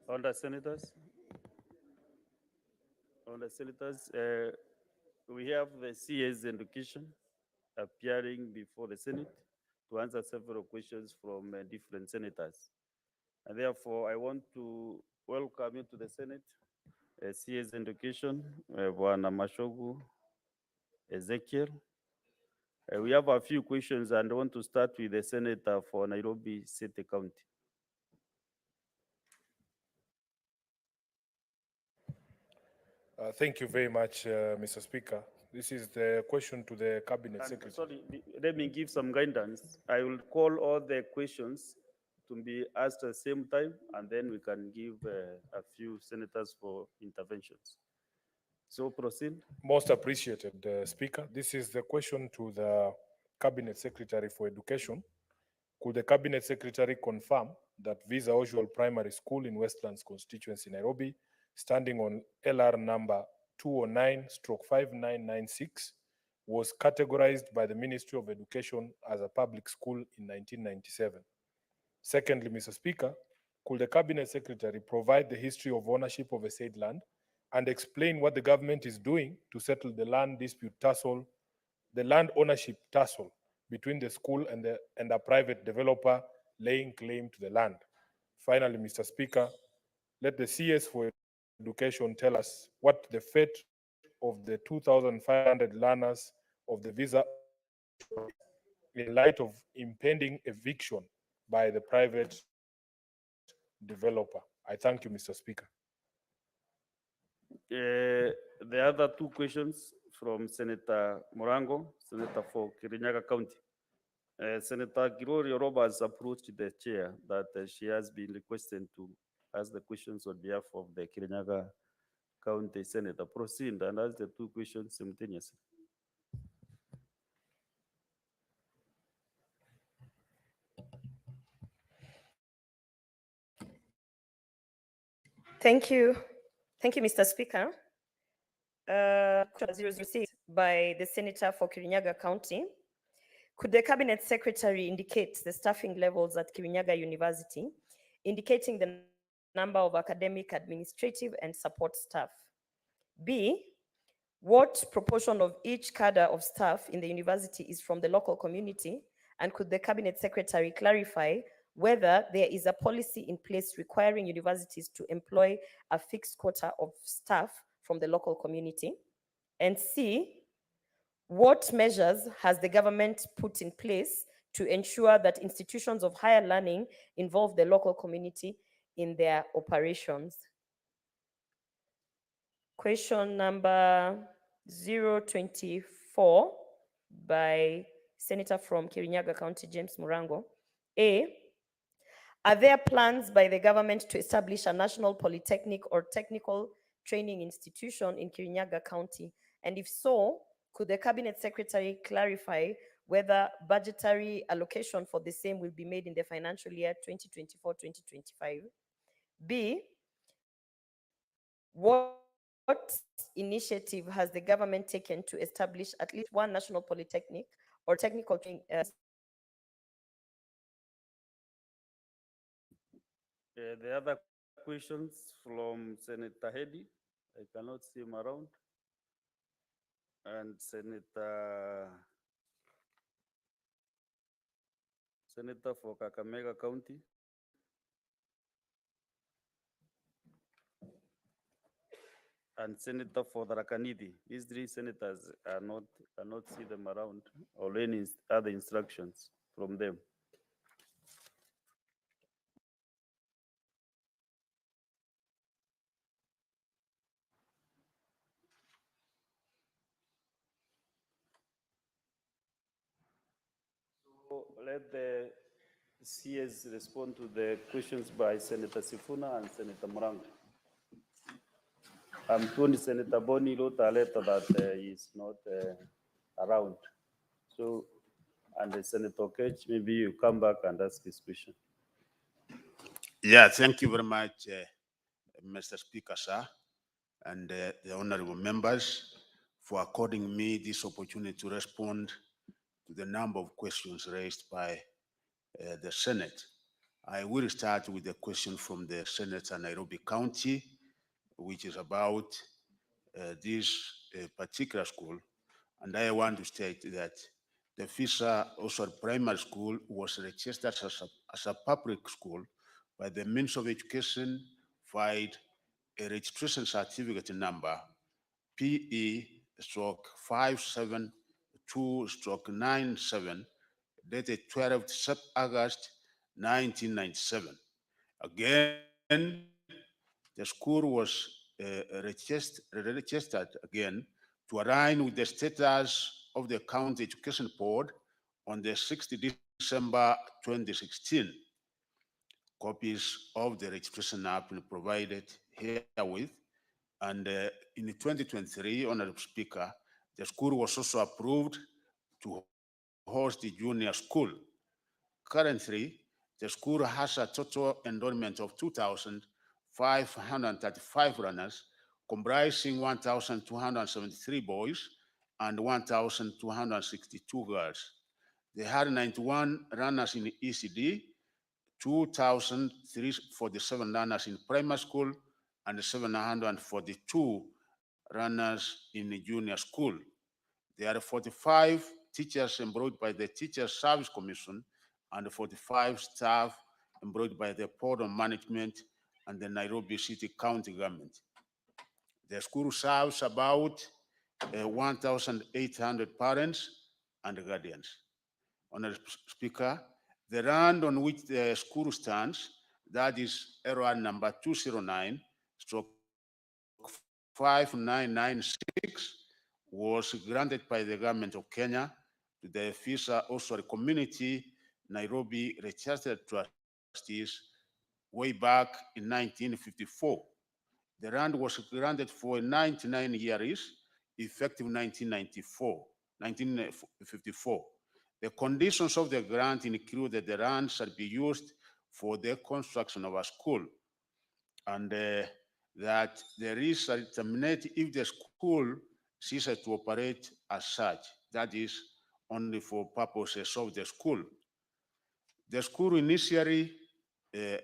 On the senators, on the senators, we have the CS education appearing before the Senate to answer several questions from different senators. And therefore, I want to welcome you to the Senate, CS education, Bwana Mashogu Ezekiel. We have a few questions and I want to start with the senator for Nairobi City County. Thank you very much, Mr. Speaker. This is the question to the Cabinet And Secretary. sorry, let me give some guidance. I will call all the questions to be asked at the same time, and then we can give a few senators for interventions. So proceed. Most appreciated, Speaker. This is the question to the Cabinet Secretary for Education. Could the Cabinet Secretary confirm that Visa Usual Primary School in Westlands constituency, Nairobi, standing on LR number 209/5996, was categorized by the Ministry of Education as a public school in 1997? Secondly, Mr. Speaker, could the Cabinet Secretary provide the history of ownership of a said land and explain what the government is doing to settle the land dispute tussle, the land ownership tussle between the school and a private developer laying claim to the land? Finally, Mr. Speaker, let the CS for Education tell us what the fate of the 2,500 learners of the Visa in light of impending eviction by the private developer. I thank you, Mr. Speaker. The other two questions from Senator Morango, Senator for Kirinyaga County. Senator Girori Roberts approached the chair that she has been requested to ask the questions on behalf of the Kirinyaga County Senator. Proceed and ask the two questions simultaneously. Thank you. Thank you, Mr. Speaker. Question was received by the Senator for Kirinyaga County. Could the Cabinet Secretary indicate the staffing levels at Kirinyaga University, indicating the number of academic, administrative, and support staff? B, what proportion of each cadre of staff in the university is from the local community? And could the Cabinet Secretary clarify whether there is a policy in place requiring universities to employ a fixed quota of staff from the local community? And C, what measures has the government put in place to ensure that institutions of higher learning involve the local community in their operations? Question number 024 by Senator from Kirinyaga County, James Murango. A, are there plans by the government to establish a national polytechnic or technical training institution in Kirinyaga County? And if so, could the Cabinet Secretary clarify whether budgetary allocation for the same will be made in the financial year 2024-2025? B, what initiative has the government taken to establish at least one national polytechnic or technical training? The other questions from Senator Hedy. I cannot see him around. And Senator for Kakamega County. And Senator for Tharaka-Nithi. These three senators cannot see them around or any other instructions from them. So let the CS respond to the questions by Senator Sifuna and Senator Morango. I'm told Senator Boni wrote a letter that he is not around. So, and Senator Ketch, maybe you come back and ask this question. Yeah, thank you very much, Mr. Speaker, sir, and the honorable members for according me this opportunity to respond to the number of questions raised by the Senate. I will start with a question from the Senator Nairobi County, which is about this particular school. And I want to state that the FISA also primary school was registered as a public school by the Ministry of Education, filed a registration certificate number PE/572/97, dated 12th August 1997. Again, the school was registered again to align with the status of the County Education Board on the 6th December 2016. Copies of the registration have been provided herewith. And in 2023, Honorable Speaker, the school was also approved to host the junior school. Currently, the school has a total enrollment of 2,535 runners, comprising 1,273 boys and 1,262 girls. They had 91 runners in ECD, 2,347 runners in primary school, and 742 runners in the junior school. There are 45 teachers employed by the Teachers Service Commission and 45 staff employed by the Board of Management and the Nairobi City County government. The school serves about 1,800 parents and guardians. Honorable Speaker, the land on which the school stands, that is LR number 209/5996, was granted by the government of Kenya to the FISA Oswald Community Nairobi Registered Trustees way back in 1954. The land was granted for 99 years, effective 1954. The conditions of the grant include that the land shall be used for the construction of a school, and that there is a terminate if the school ceases to operate as such, that is only for purposes of the school. The school initially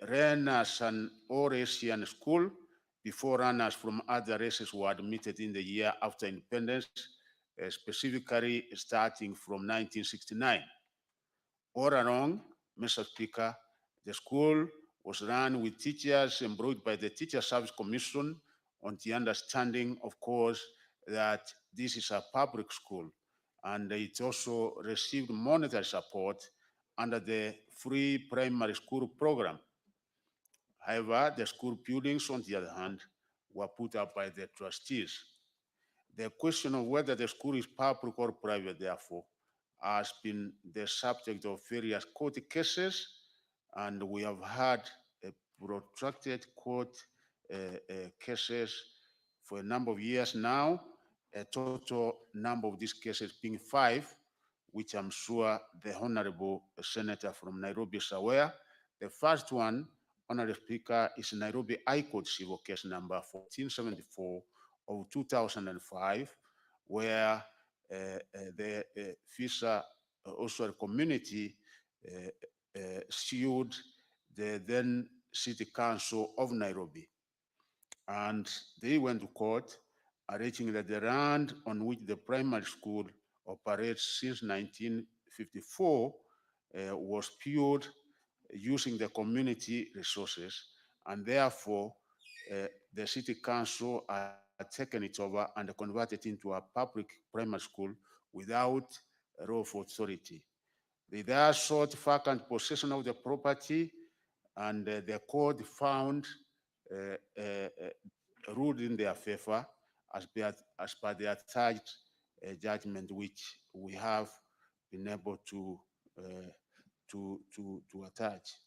ran as an all-Asian school before runners from other races were admitted in the year after independence, specifically starting from 1969. All along, Mr. Speaker, the school was run with teachers employed by the Teacher Service Commission on the understanding, of course, that this is a public school, and it also received monetary support under the free primary school program. However, the school buildings, on the other hand, were put up by the trustees. The question of whether the school is public or private, therefore, has been the subject of various court cases, and we have had protracted court cases for a number of years now, a total number of these cases being 5, which I'm sure the Honorable Senator from Nairobi is aware. The first one, Honorable Speaker, is Nairobi High Court Civil Case number 1474 of 2005, where the FISA Oswald community sued the then City Council of Nairobi. And they went to court alleging that the land on which the primary school operates since 1954 was built using the community resources, and therefore the City Council had taken it over and converted it into a public primary school without a role of authority. They there sought vacant possession of the property, and the court found ruled in their favor as per the attached judgment, which we have been able to attach.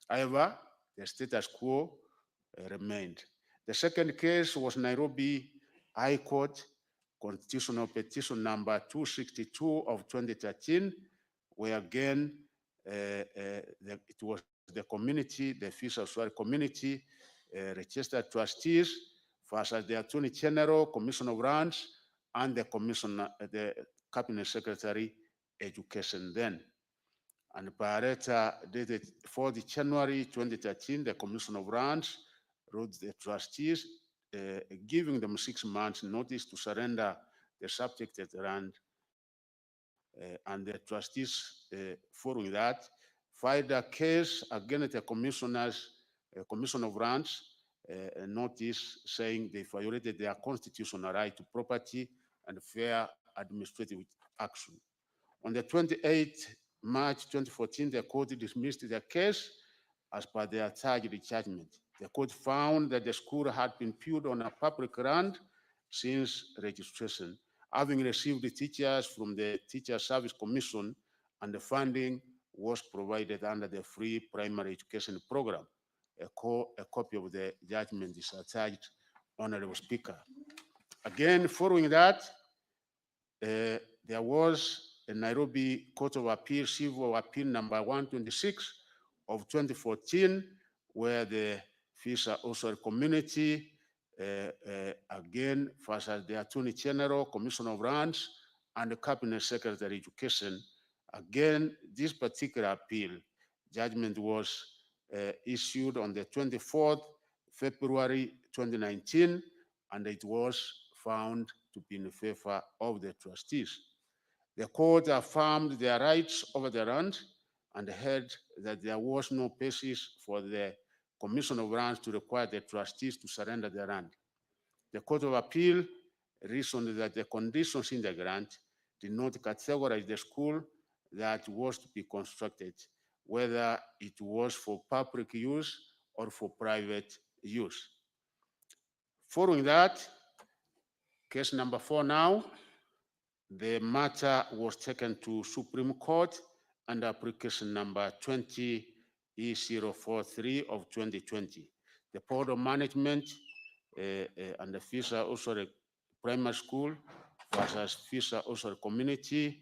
However, the status quo remained. The second case was Nairobi High Court Constitutional Petition number 262 of 2013, where again it was the community, the FISA Oswald community, registered trustees, versus the Attorney General, Commission of Lands, and the Cabinet Secretary Education then. And by letter dated 4th January 2013, the Commission of Lands wrote the trustees, giving them 6 months notice to surrender the subjected land. And the trustees, following that, filed a case against the Commission of Lands, a notice saying they violated their constitutional right to property and fair administrative action. On the 28th March 2014, the court dismissed the case as per their charged judgment. The court found that the school had been built on a public land since registration, having received the teachers from the Teacher Service Commission, and the funding was provided under the Free Primary Education Program. A copy of the judgment is attached, Honorable Speaker. Again, following that, there was a Nairobi Court of Appeal, Civil Appeal number 126 of 2014, where the Fisher Oswald community, again, versus the Attorney General, Commission of Lands, and the Cabinet Secretary Education. Again, this particular appeal judgment was issued on the 24th February 2019, and it was found to be in favor of the trustees. The court affirmed their rights over the land and held that there was no basis for the Commission of Lands to require the trustees to surrender their land. The Court of Appeal reasoned that the conditions in the grant did not categorize the school that was to be constructed, whether it was for public use or for private use. Following that, case number 4 now, the matter was taken to Supreme Court under application number 20E043 of 2020. The Board of Management and the Fisher Oswald Primary School versus Fisher Oswald Community,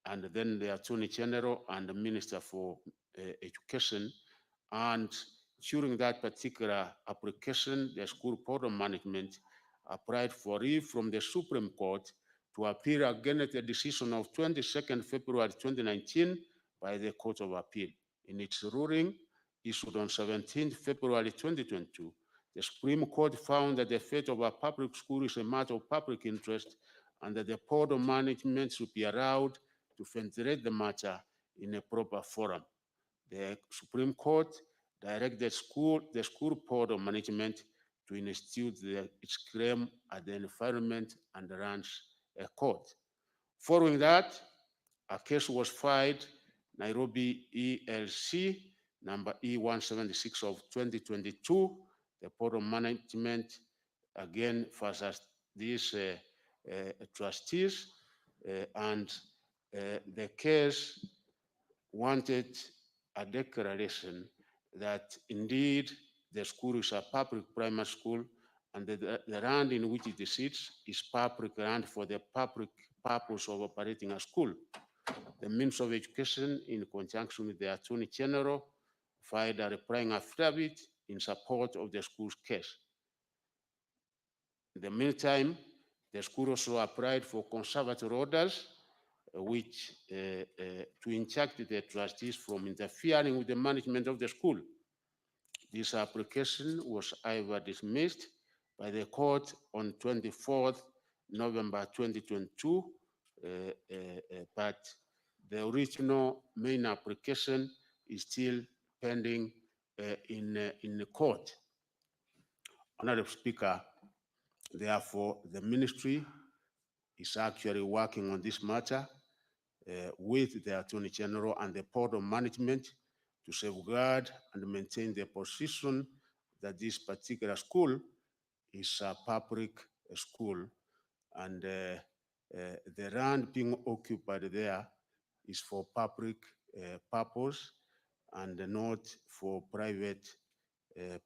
and then the Attorney General and the Minister for Education. And during that particular application, the School Board of Management applied for leave from the Supreme Court to appeal against the decision of 22nd February 2019 by the Court of Appeal. In its ruling issued on 17th February 2022, the Supreme Court found that the fate of a public school is a matter of public interest and that the Board of Management should be allowed to ventilate the matter in a proper forum. The Supreme Court directed the School Board of Management to institute its claim at the Environment and Lands Court. Following that, a case was filed, Nairobi ELC number E176 of 2022. The Board of Management again versus these trustees, and the case wanted a declaration that indeed the school is a public primary school and the land in which it sits is public land for the public purpose of operating a school. The Minister of Education, in conjunction with the Attorney General, filed a replying affidavit in support of the school's case. In the meantime, the school also applied for conservatory orders, which to instruct the trustees from interfering with the management of the school. This application was either dismissed by the court on 24th November 2022, but the original main application is still pending in the court. Honorable Speaker, therefore, the ministry is actually working on this matter with the Attorney General and the Board of Management to safeguard and maintain the position that this particular school is a public school, and the land being occupied there is for public purpose and not for private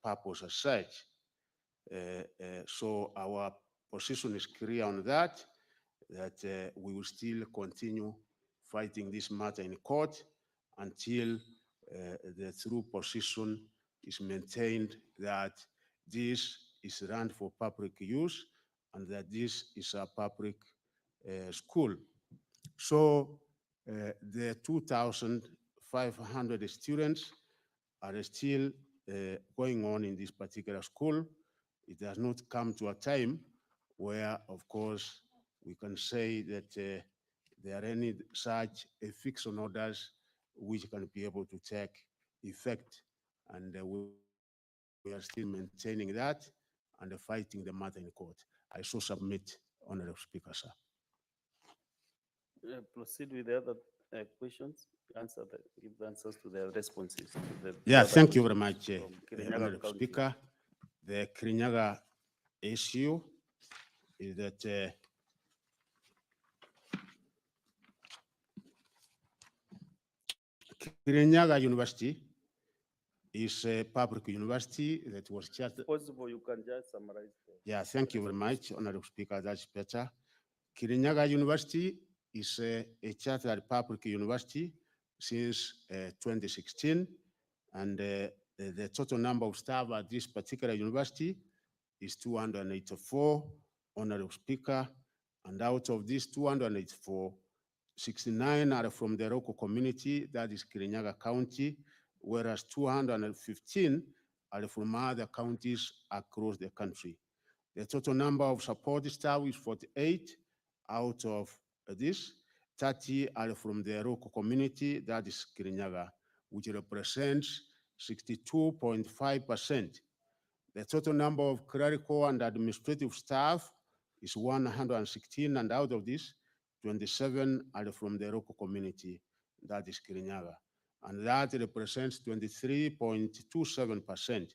purpose as such. So our position is clear on that we will still continue fighting this matter in court until the true position is maintained that this is land for public use and that this is a public school. So the 2,500 students are still going on in this particular school. It has not come to a time where, of course, we can say that there are any such eviction orders which can be able to take effect. And we are still maintaining that and fighting the matter in court. I so submit, Honorable Speaker, sir. Proceed with the other questions. Give the answers to the responses. to the Yeah, other thank you very questions much, from Kirinyaga Honorable County. Speaker. The Kirinyaga issue is that Kirinyaga University is a public university that was chartered. Possible, you can just summarize. Yeah, thank you very much, Honorable Speaker. That's better. Kirinyaga University is a chartered public university since 2016, and the total number of staff at this particular university is 284, Honorable Speaker, and out of these 284, 69 are from the local community, that is Kirinyaga County, whereas 215 are from other counties across the country. The total number of support staff is 48. Out of this, 30 are from the local community, that is Kirinyaga, which represents 62.5%. The total number of clerical and administrative staff is 116, and out of this, 27 are from the local community, that is Kirinyaga, and that represents 23.27%.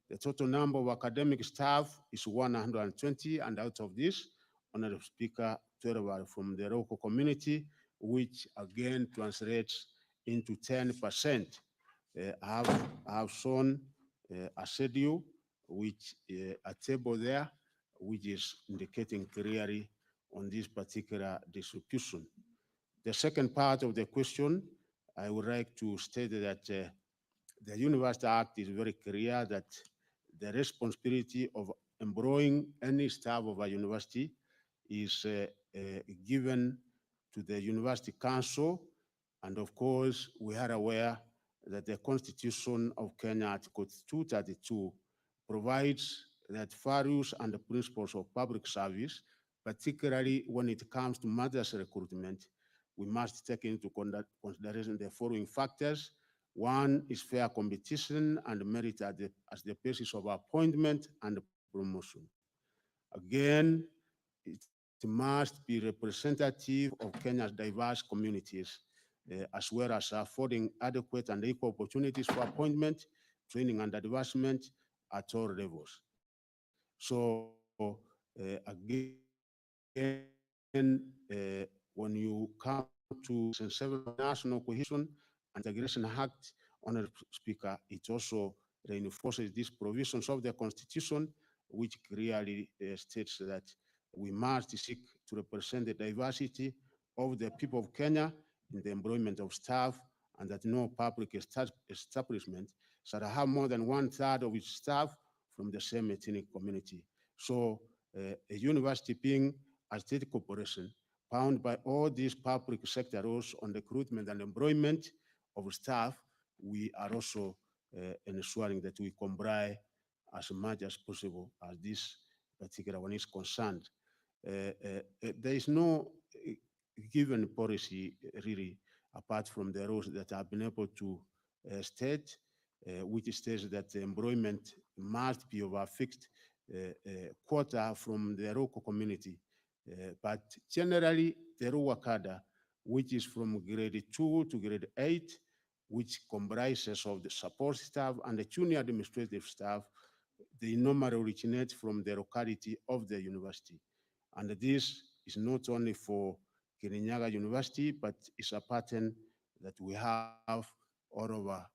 The total number of academic staff is 120, and out of this, Honorable Speaker, 12 are from the local community, which again translates into 10%. I have shown a schedule, which a table there, which is indicating clearly on this particular distribution. The second part of the question, I would like to state that the University Act is very clear that the responsibility of employing any staff of a university is given to the University Council. And of course, we are aware that the Constitution of Kenya, Article 232, provides that values and the principles of public service, particularly when it comes to matters recruitment, we must take into consideration the following factors. One is fair competition and merit as the basis of appointment and promotion. Again, it must be representative of Kenya's diverse communities, as well as affording adequate and equal opportunities for appointment, training, and advancement at all levels. So again, when you come to the National Cohesion and Integration Act, Honorable Speaker, it also reinforces these provisions of the Constitution, which clearly states that we must seek to represent the diversity of the people of Kenya in the employment of staff, and that no public establishment shall have more than 1/3 of its staff from the same ethnic community. So a university being a state corporation bound by all these public sector rules on recruitment and employment of staff, we are also ensuring that we comply as much as possible as this particular one is concerned. There is no given policy really, apart from the rules that have been able to state, which states that the employment must be of a fixed quota from the local community. But generally, the lower cadre, which is from grade 2 to grade 8, which comprises of the support staff and the junior administrative staff, they normally originate from the locality of the university. And this is not only for Kirinyaga University, but it's a pattern that we have all over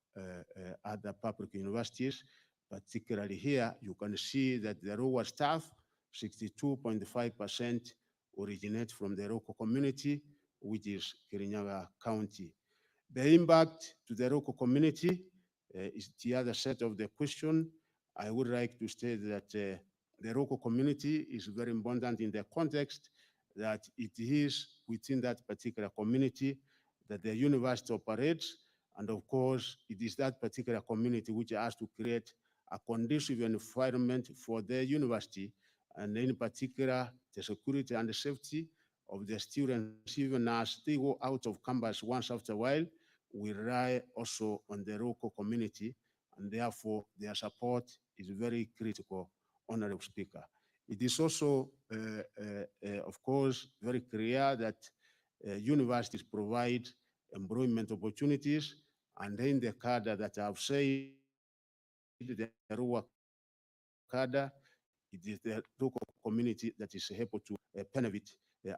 other public universities. Particularly here, you can see that the lower staff, 62.5%, originate from the local community, which is Kirinyaga County. The impact to the local community is the other set of the question. I would like to state that the local community is very important in the context that it is within that particular community that the university operates. And of course, it is that particular community which has to create a conducive environment for the university, and in particular, the security and the safety of the students, even as they go out of campus once after a while. We rely also on the local community, and therefore their support is very critical, Honorable Speaker. It is also, of course, very clear that universities provide employment opportunities, and in the cadre that I've said, the rural cadre, it is the local community that is able to benefit.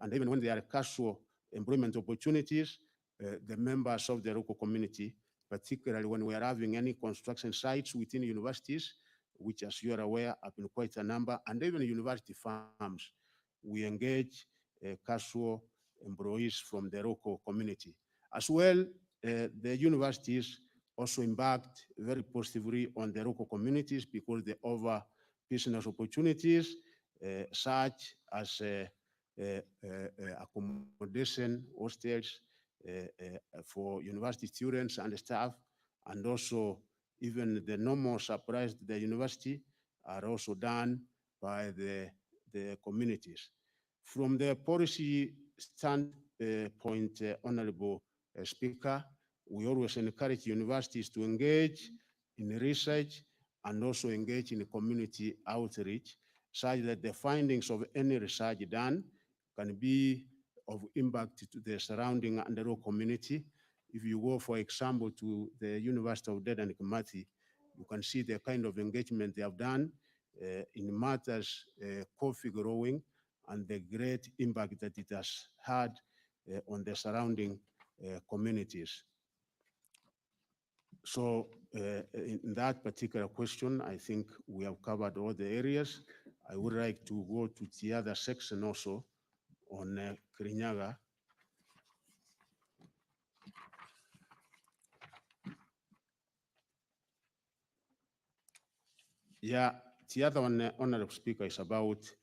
And even when there are casual employment opportunities, the members of the local community, particularly when we are having any construction sites within universities, which, as you are aware, have been quite a number, and even university farms, we engage casual employees from the local community. As well, the universities also embarked very positively on the local communities because they offer business opportunities such as accommodation, hostels for university students and staff, and also even the normal supplies to the university are also done by the communities. From the policy standpoint, Honorable Speaker, we always encourage universities to engage in research and also engage in community outreach, such that the findings of any research done can be of impact to the surrounding and the local community. If you go, for example, to the University of Dedan Kimathi, you can see the kind of engagement they have done in matters coffee growing and the great impact that it has had on the surrounding communities. So in that particular question, I think we have covered all the areas. I would like to go to the other section also on Kirinyaga. Yeah, the other one, Honorable Speaker, is about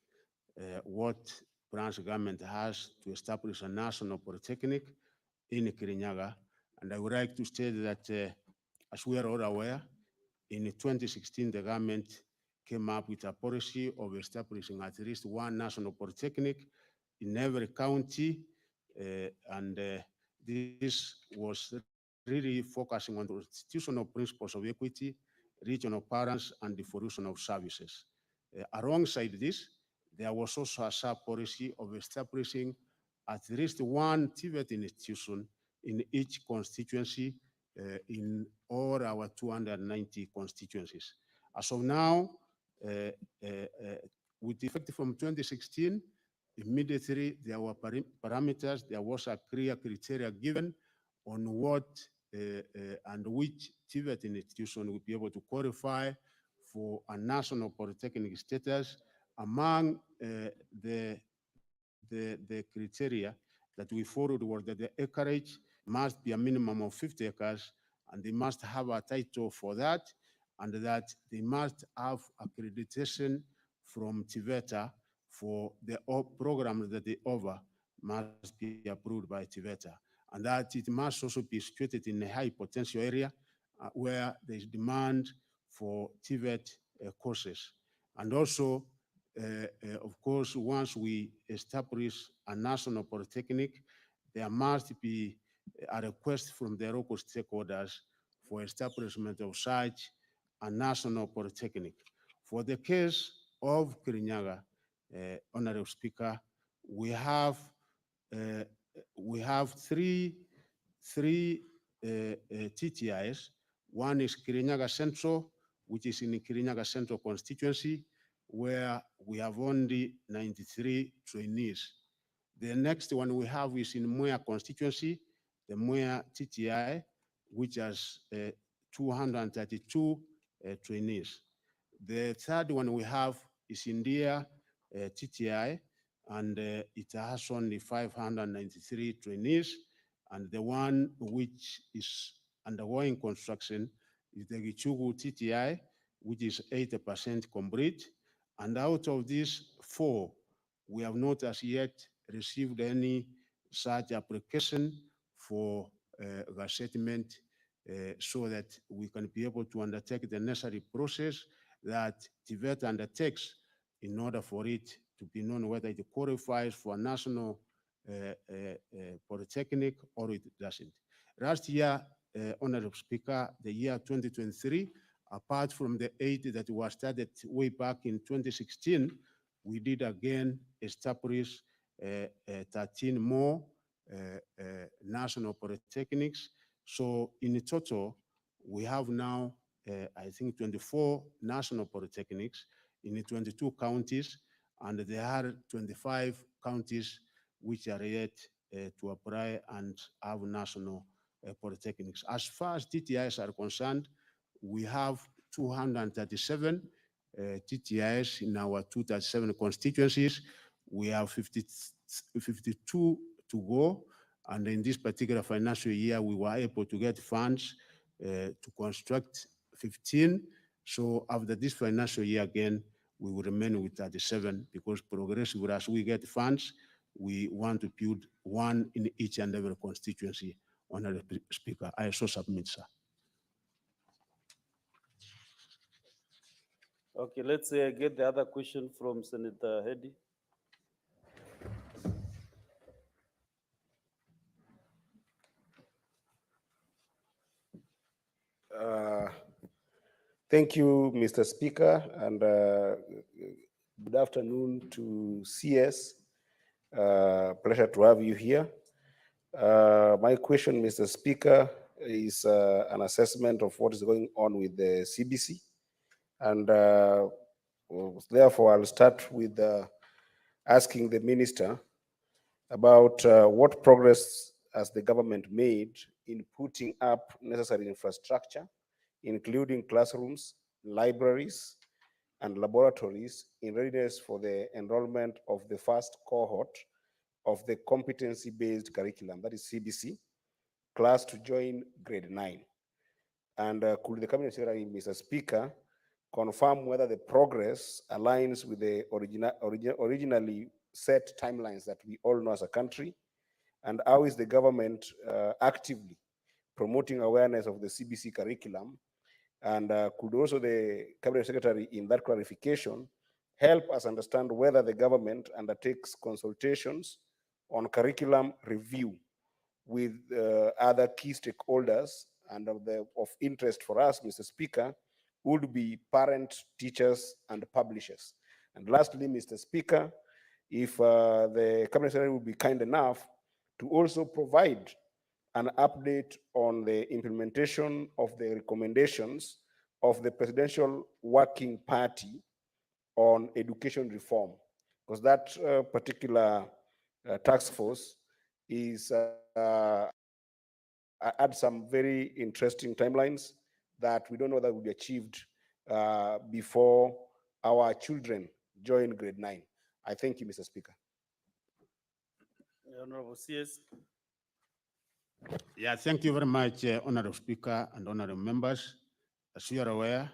what branch government has to establish a national polytechnic in Kirinyaga. And I would like to state that, as we are all aware, in 2016, the government came up with a policy of establishing at least one national polytechnic in every county. And this was really focusing on the institutional principles of equity, regional balance, and devolution of services. Alongside this, there was also a sub-policy of establishing at least one TVET institution in each constituency in all our 290 constituencies. As of now, with effect from 2016, immediately there were parameters, there was a clear criteria given on what and which TVET institution would be able to qualify for a national polytechnic status. Among the criteria that we followed were that the acreage must be a minimum of 50 acres, and they must have a title for that, and that they must have accreditation from TVETA for the programs that they offer must be approved by TVETA, and that it must also be situated in a high potential area where there is demand for TVET courses. And also, of course, once we establish a national polytechnic, there must be a request from the local stakeholders for establishment of such a national polytechnic. For the case of Kirinyaga, Honorable Speaker, we have three TTIs. One is Kirinyaga Central, which is in the Kirinyaga Central constituency, where we have only 93 trainees. The next one we have is in Mwea constituency, the Mwea TTI, which has 232 trainees. The third one we have is India TTI, and it has only 593 trainees. And the one which is undergoing construction is the Gichugu TTI, which is 80% complete. And out of these 4, we have not as yet received any such application for resettlement so that we can be able to undertake the necessary process that TVET undertakes in order for it to be known whether it qualifies for a national polytechnic or it doesn't. Last year, Honorable Speaker, the year 2023, apart from the 8 that was started way back in 2016, we did again establish 13 more national polytechnics. So in total, we have now, I think, 24 national polytechnics in 22 counties, and there are 25 counties which are yet to apply and have national polytechnics. As far as TTIs are concerned, we have 237 TTIs in our 237 constituencies. We have 52 to go. And in this particular financial year, we were able to get funds to construct 15. So after this financial year again, we will remain with 37 because progressively as we get funds, we want to build one in each and every constituency. Honorable Speaker, I so submit, sir. Okay, let's get the other question from Senator Hedy. Thank you, Mr. Speaker, and good afternoon to CS. Pleasure to have you here. My question, Mr. Speaker, is an assessment of what is going on with the CBC. And therefore, I'll start with asking the minister about what progress has the government made in putting up necessary infrastructure, including classrooms, libraries, and laboratories in readiness for the enrollment of the first cohort of the competency-based curriculum, that is CBC, class to join grade 9. And could the Cabinet Secretary, Mr. Speaker, confirm whether the progress aligns with the originally set timelines that we all know as a country, and how is the government actively promoting awareness of the CBC curriculum? And could also the Cabinet Secretary in that clarification help us understand whether the government undertakes consultations on curriculum review with other key stakeholders, and of interest for us, Mr. Speaker, would be parents, teachers, and publishers. And lastly, Mr. Speaker, if the Cabinet Secretary would be kind enough to also provide an update on the implementation of the recommendations of the Presidential Working Party on education reform, because that particular task force is had some very interesting timelines that we don't know that will be achieved before our children join grade 9. I thank you, Mr. Speaker. Honorable CS. Yeah, thank you very much, Honorable Speaker and honorable members. As you are aware,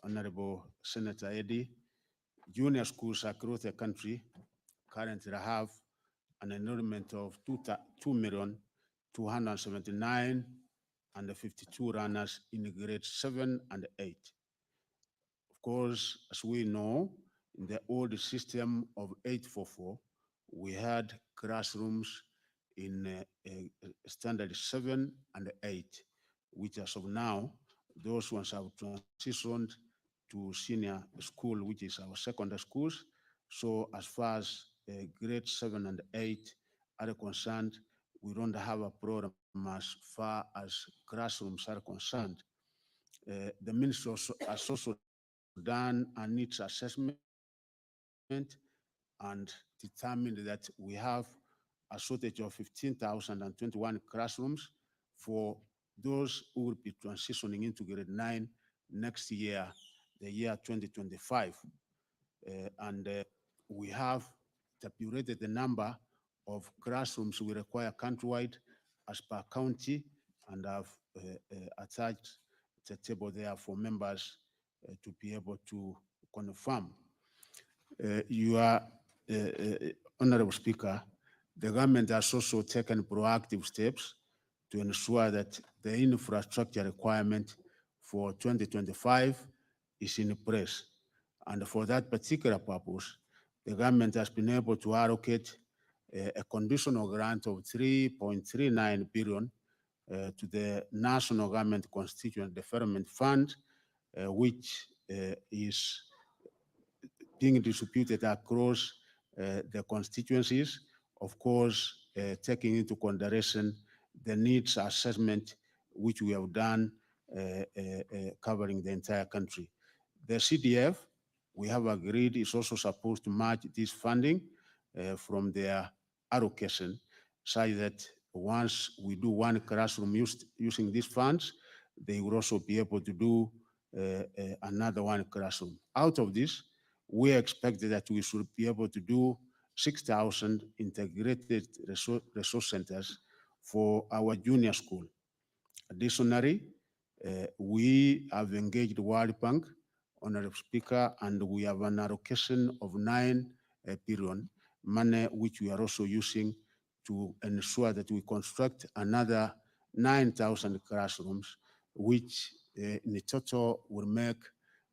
Honorable Senator Hedy, junior schools across the country currently have an enrollment of 2,279,052 and 52 runners in grades 7 and 8. Of course, as we know, in the old system of 844, we had classrooms in standard 7 and 8, which as of now, those ones have transitioned to senior school, which is our secondary schools. So as far as grade 7 and 8 are concerned, we don't have a problem as far as classrooms are concerned. The ministry has also done a needs assessment and determined that we have a shortage of 15,021 classrooms for those who will be transitioning into grade 9 next year, the year 2025. We have tabulated the number of classrooms we require countrywide as per county, and have attached the table there for members to be able to confirm. Honorable Speaker, the government has also taken proactive steps to ensure that the infrastructure requirement for 2025 is in place. And for that particular purpose, the government has been able to allocate a conditional grant of 3.39 billion to the National Government Constituent Development Fund, which is being distributed across the constituencies, of course, taking into consideration the needs assessment which we have done covering the entire country. The CDF, we have agreed, is also supposed to match this funding from their allocation, such that once we do one classroom using these funds, they will also be able to do another one classroom. Out of this, we expect that we should be able to do 6,000 integrated resource centers for our junior school. Additionally, we have engaged World Bank, Honorable Speaker, and we have an allocation of 9 billion money, which we are also using to ensure that we construct another 9,000 classrooms, which in total will make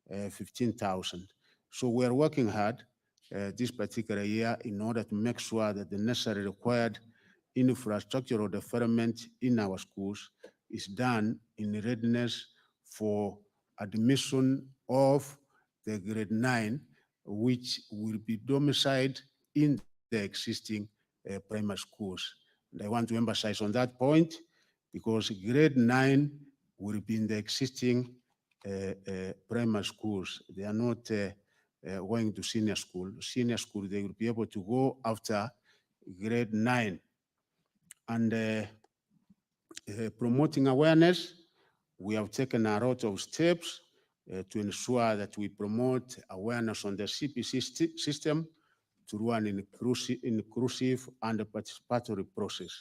15,000. So we are working hard this particular year in order to make sure that the necessary required infrastructural development in our schools is done in readiness for admission of the grade 9, which will be domiciled in the existing primary schools. And I want to emphasize on that point because grade 9 will be in the existing primary schools. They are not going to senior school. Senior school, they will be able to go after grade 9. And promoting awareness, we have taken a lot of steps to ensure that we promote awareness on the CPC system through an inclusive and participatory process.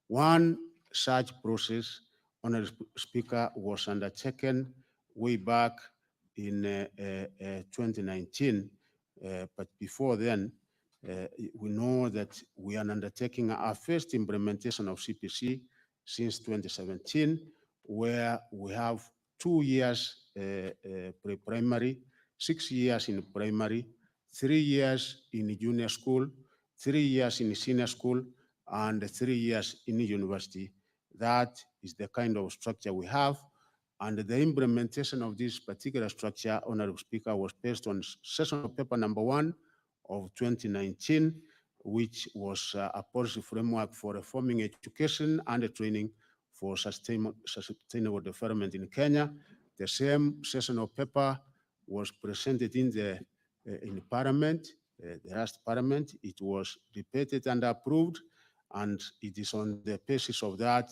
One such process, Honorable Speaker, was undertaken way back in 2019, but before then, we know that we are undertaking our first implementation of CPC since 2017, where we have 2 years pre-primary, 6 years in primary, 3 years in junior school, 3 years in senior school, and 3 years in university. That is the kind of structure we have. And the implementation of this particular structure, Honorable Speaker, was based on session paper number 1 of 2019, which was a policy framework for reforming education and training for sustainable development in Kenya. The same session of paper was presented in Parliament, the last Parliament. It was debated and approved, and it is on the basis of that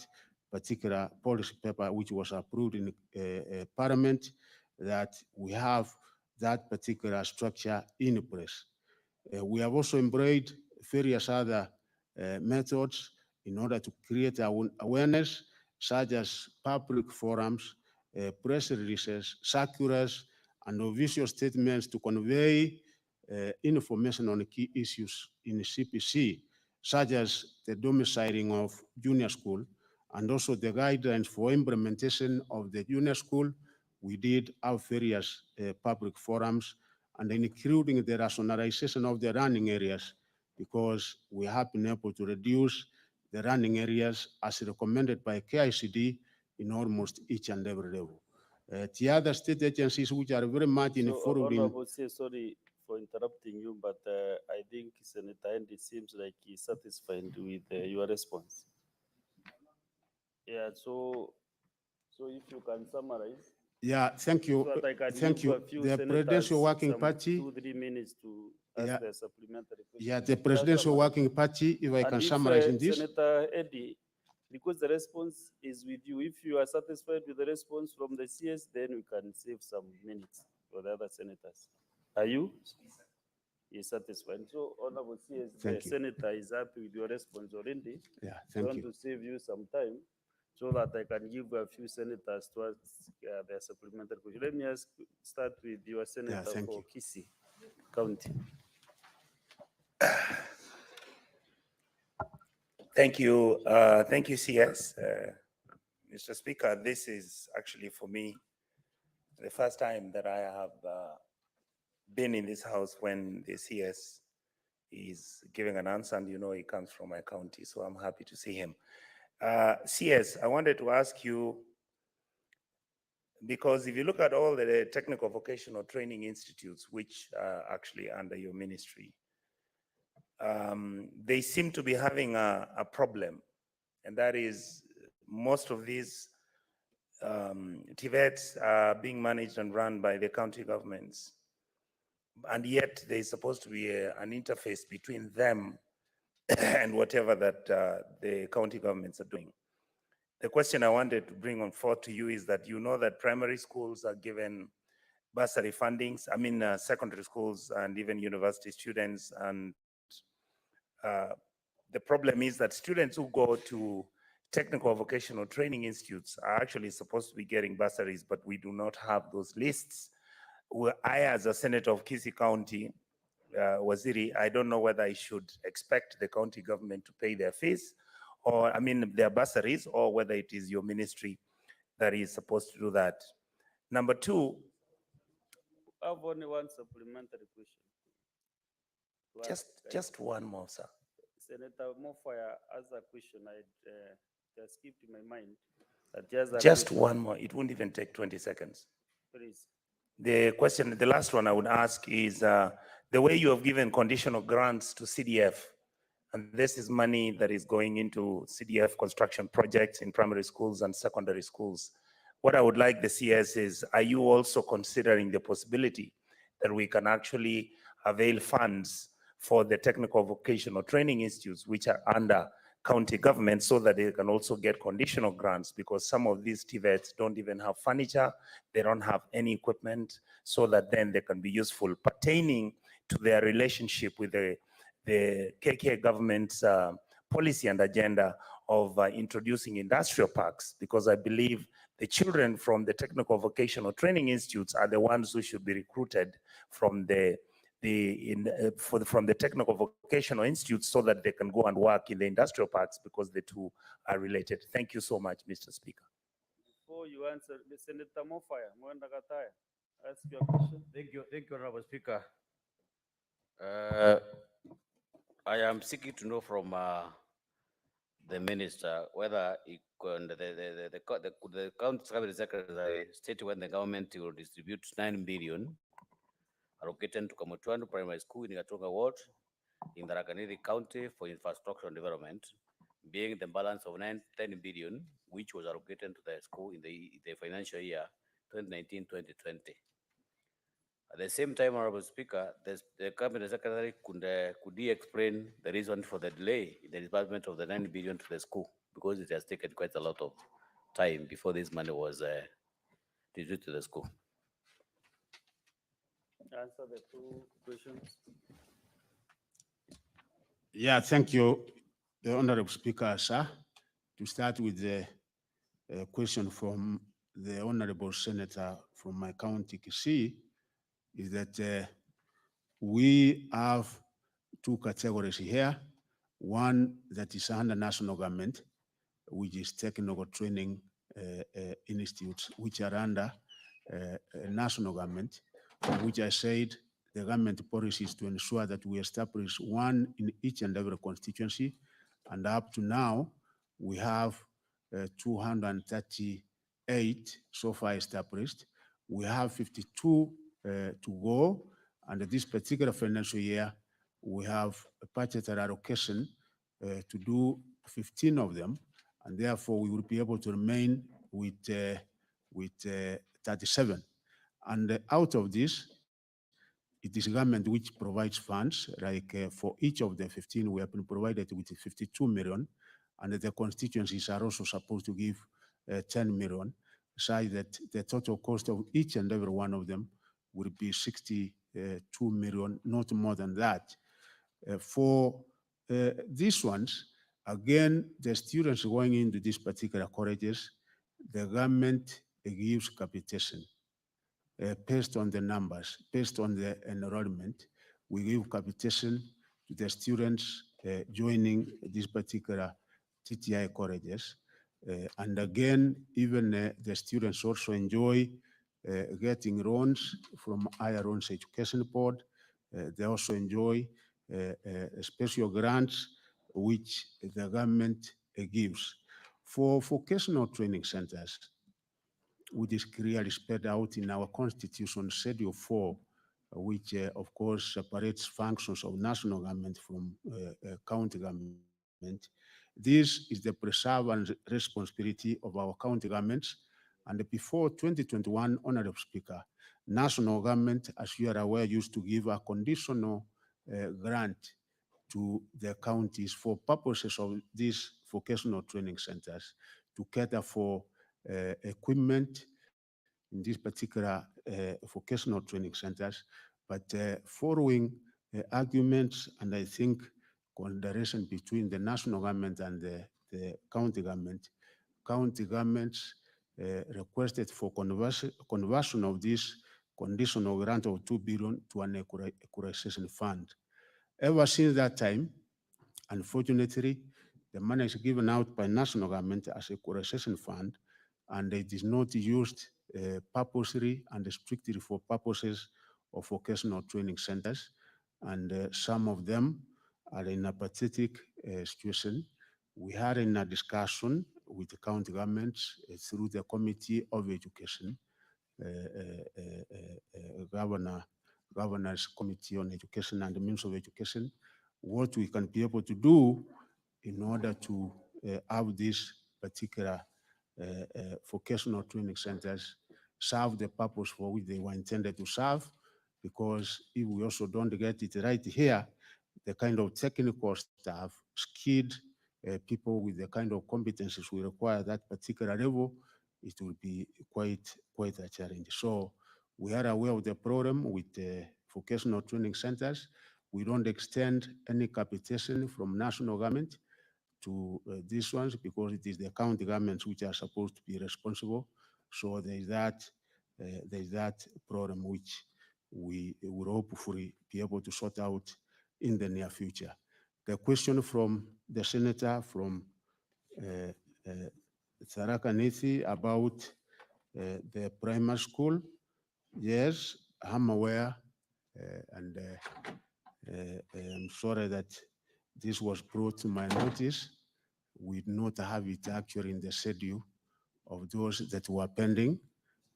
particular policy paper, which was approved in Parliament, that we have that particular structure in place. We have also embraced various other methods in order to create awareness, such as public forums, press releases, circulars, and visual statements to convey information on key issues in CPC, such as the domiciling of junior school, and also the guidelines for implementation of the junior school. We did have various public forums, and including the rationalization of the running areas, because we have been able to reduce the running areas as recommended by KICD in almost each and every level. The other state agencies which are very much involved in... Honorable, sorry for interrupting you, but I think Senator Andy seems like he's satisfied with your response. Yeah, so if you can summarize. Yeah, thank you. So that I can Thank give you. a few The senators Presidential Working some Party. 2-3 minutes to ask Yeah. their supplementary question. Yeah, the Presidential Working Party, if I can summarize in this. Senator Eddie, because the response is with you, if you are satisfied with the response from the CS, then we can save some minutes for the other senators. Are you? Yes, satisfied. So, Honorable CS, the Thank you. senator is happy with your response already. Yeah, I thank want you. to save you some time so that I can give a few senators to ask their supplementary question. Let me start with your senator thank for you. Kisii County. Thank you, CS. Mr. Speaker, this is actually for me the first time that I have been in this house when the CS is giving an answer, and you know he comes from my county, so I'm happy to see him. CS, I wanted to ask you, because if you look at all the technical vocational training institutes which are actually under your ministry, they seem to be having a problem, and that is most of these TVETs are being managed and run by the county governments. And yet there's supposed to be an interface between them and whatever that the county governments are doing. The question I wanted to bring on forth to you is that you know that primary schools are given bursary fundings, secondary schools and even university students. And the problem is that students who go to technical vocational training institutes are actually supposed to be getting bursaries, but we do not have those lists. I, as a senator of Kisii County, Waziri, I don't know whether I should expect the county government to pay their fees, or their bursaries, or whether it is your ministry that is supposed to do that. Number two, I have only one supplementary question. just one more, sir. Senator Mofaya asked a question I just skipped in my mind. That he has a Just question. one more. It won't even take 20 seconds. Please. The question, the last one I would ask is the way you have given conditional grants to CDF, and this is money that is going into CDF construction projects in primary schools and secondary schools. What I would like the CS is, are you also considering the possibility that we can actually avail funds for the technical vocational training institutes which are under county government, so that they can also get conditional grants, because some of these TVETs don't even have furniture, they don't have any equipment, so that then they can be useful pertaining to their relationship with the KK government's policy and agenda of introducing industrial parks, because I believe the children from the technical vocational training institutes are the ones who should be recruited from from the technical vocational institutes, so that they can go and work in the industrial parks, because the two are related. Thank you so much, Mr. Speaker. Before you answer, Senator Mofaya, Mwenda Kataya, ask your question. Thank you, Honorable Speaker. I am seeking to know from the minister whether the county cabinet secretary stated when the government will distribute 9 billion allocated to Kamutwandu Primary School in Gatunga Ward in the Tharaka County for infrastructure development, being the balance of 10 billion, which was allocated to the school in the financial year 2019-2020. At the same time, Honorable Speaker, the Cabinet Secretary could he explain the reason for the delay in the disbursement of the 9 billion to the school, because it has taken quite a lot of time before this money was distributed to the school. Answer the two questions. Yeah, thank you, the Honorable Speaker, sir. To start with the question from the Honorable Senator from my county, Kisii, is that we have two categories here. One that is under national government, which is technical training institutes, which are under national government, which I said the government policy is to ensure that we establish one in each and every constituency. And up to now, we have 238 so far established. We have 52 to go. And this particular financial year, we have a budgetary allocation to do 15 of them. And therefore, we will be able to remain with 37. And out of this, it is government which provides funds, like for each of the 15, we have been provided with 52 million, and the constituencies are also supposed to give 10 million, so that the total cost of each and every one of them will be 62 million, not more than that. For these ones, again, the students going into these particular colleges, the government gives capitation. Based on the numbers, based on the enrollment, we give capitation to the students joining these particular TTI colleges. And again, even the students also enjoy getting loans from Higher Loans Education Board. They also enjoy special grants which the government gives. For vocational training centers, which is clearly spelled out in our constitution, Schedule 4, which of course separates functions of national government from county government. This is the preserving responsibility of our county governments. And before 2021, Honorable Speaker, national government, as you are aware, used to give a conditional grant to the counties for purposes of these vocational training centers to cater for equipment in these particular vocational training centers. But following arguments, and I think consideration between the national government and the county governments requested for conversion of this conditional grant of 2 billion to an equalization fund. Ever since that time, unfortunately, the money is given out by national government as a equalization fund, and it is not used purposely and strictly for purposes of vocational training centers. And some of them are in a pathetic situation. We had in a discussion with the county governments through the Committee of Education, Governor's Committee on Education and the Ministry of Education, what we can be able to do in order to have these particular vocational training centers serve the purpose for which they were intended to serve. Because if we also don't get it right here, the kind of technical staff, skilled people with the kind of competencies we require at that particular level, it will be quite a challenge. So we are aware of the problem with vocational training centers. We don't extend any capitation from national government to these ones because it is the county governments which are supposed to be responsible. So there is that problem which we will hopefully be able to sort out in the near future. The question from the senator from Tharaka Nithi about the primary school, yes, I'm aware, and I'm sorry that this was brought to my notice. We did not have it actually in the schedule of those that were pending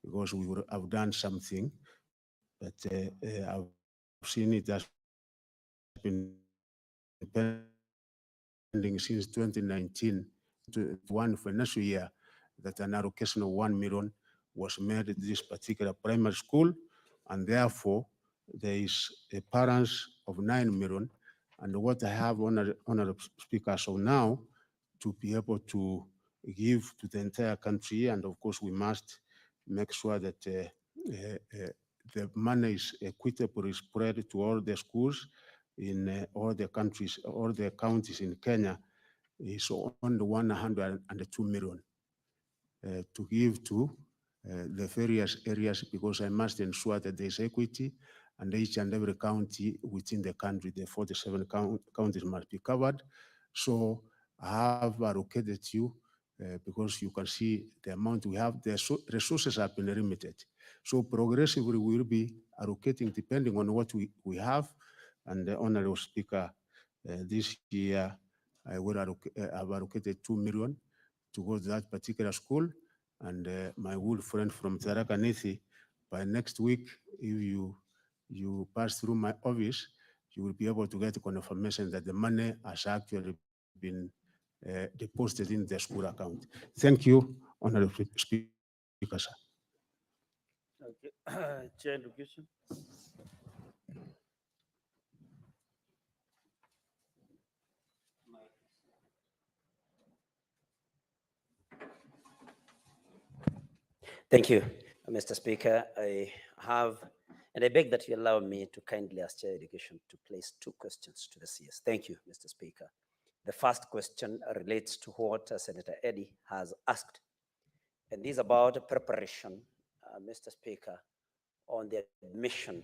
because we would have done something, but I've seen it has been pending since 2019 to one financial year that an allocation of 1 million was made at this particular primary school, and therefore there is a balance of 9 million. And what I have, Honorable Speaker, so now to be able to give to the entire country, and of course we must make sure that the money is equitably spread to all the schools in all the countries, all the counties in Kenya, is on the 102 million to give to the various areas, because I must ensure that there is equity and each and every county within the country, the 47 counties must be covered. So I have allocated you because you can see the amount we have, the resources have been limited. So progressively we will be allocating depending on what we have. And the Honorable Speaker, this year I will have allocated 2 million to go to that particular school. And my good friend from Tharaka Nithi, by next week, if you pass through my office, you will be able to get confirmation that the money has actually been deposited in the school account. Thank you, Honorable Speaker, sir. Okay. Chair Education. Thank you, Mr. Speaker. I have, and I beg that you allow me to kindly ask Chair Education to place 2 questions to the CS. Thank you, Mr. Speaker. The first question relates to what Senator Eddy has asked, and this is about preparation, Mr. Speaker, on the admission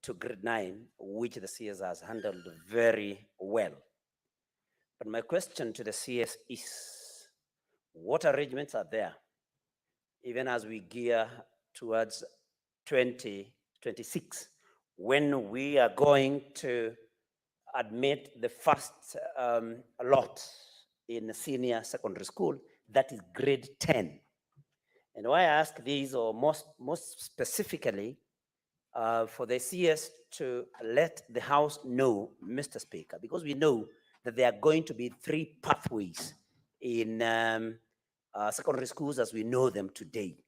to grade 9, which the CS has handled very well. But my question to the CS is, What arrangements are there, even as we gear towards 2026, when we are going to admit the first lot in senior secondary school, that is grade 10. And why I ask these, or most specifically, for the CS to let the House know, Mr. Speaker, because we know that there are going to be 3 pathways in secondary schools as we know them today.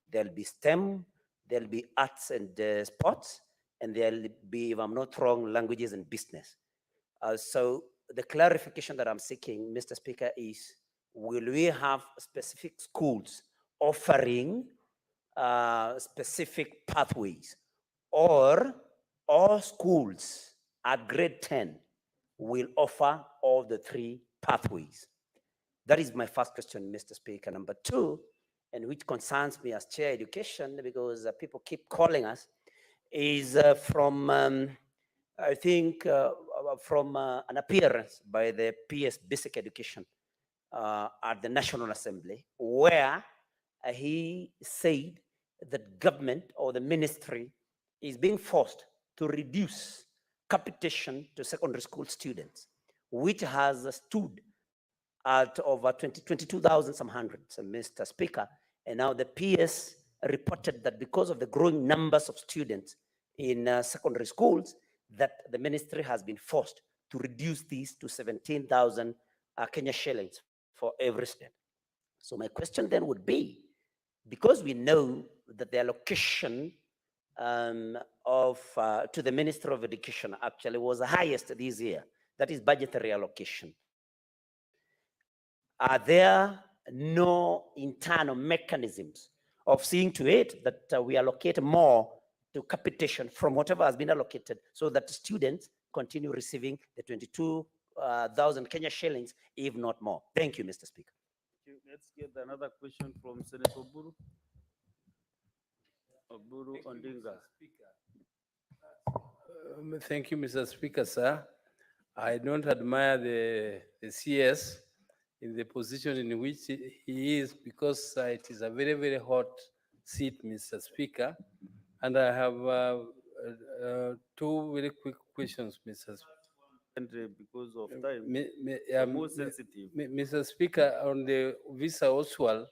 There'll be STEM, there'll be arts and sports, and there'll be, if I'm not wrong, languages and business. So the clarification that I'm seeking, Mr. Speaker, is will we have specific schools offering specific pathways, or all schools at grade 10 will offer all the 3 pathways? That is my first question, Mr. Speaker. Number 2, and which concerns me as chair education, because people keep calling us, is from, I think, from an appearance by the PS Basic Education at the National Assembly, where he said that government or the ministry is being forced to reduce capitation to secondary school students, which has stood at over 22,000 some hundreds, Mr. Speaker. And now the PS reported that because of the growing numbers of students in secondary schools, that the ministry has been forced to reduce these to 17,000 Kenya shillings for every student. So my question then would be, because we know that the allocation to the Minister of Education actually was the highest this year, that is budgetary allocation, are there no internal mechanisms of seeing to it that we allocate more to capitation from whatever has been allocated, so that students continue receiving the 22,000 Kenya shillings, if not more? Thank you, Mr. Speaker. Let's get another question from Senator Oburu. Oburu Ondinga. Thank you, Mr. Speaker, sir. I don't admire the CS in the position in which he is, because it is a very, very hot seat, Mr. Speaker. And I have 2 very quick questions, Mr. Speaker. And because of time, more sensitive. Mr. Speaker, on the Visa Oswald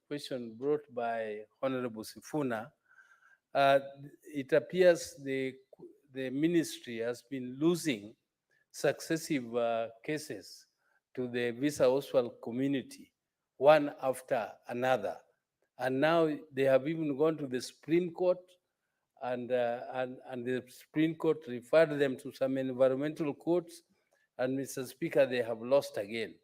question brought by Honorable Sifuna, it appears the ministry has been losing successive cases to the Visa Oswald community, one after another. And now they have even gone to the Supreme Court, and the Supreme Court referred them to some environmental courts, and Mr. Speaker, they have lost again.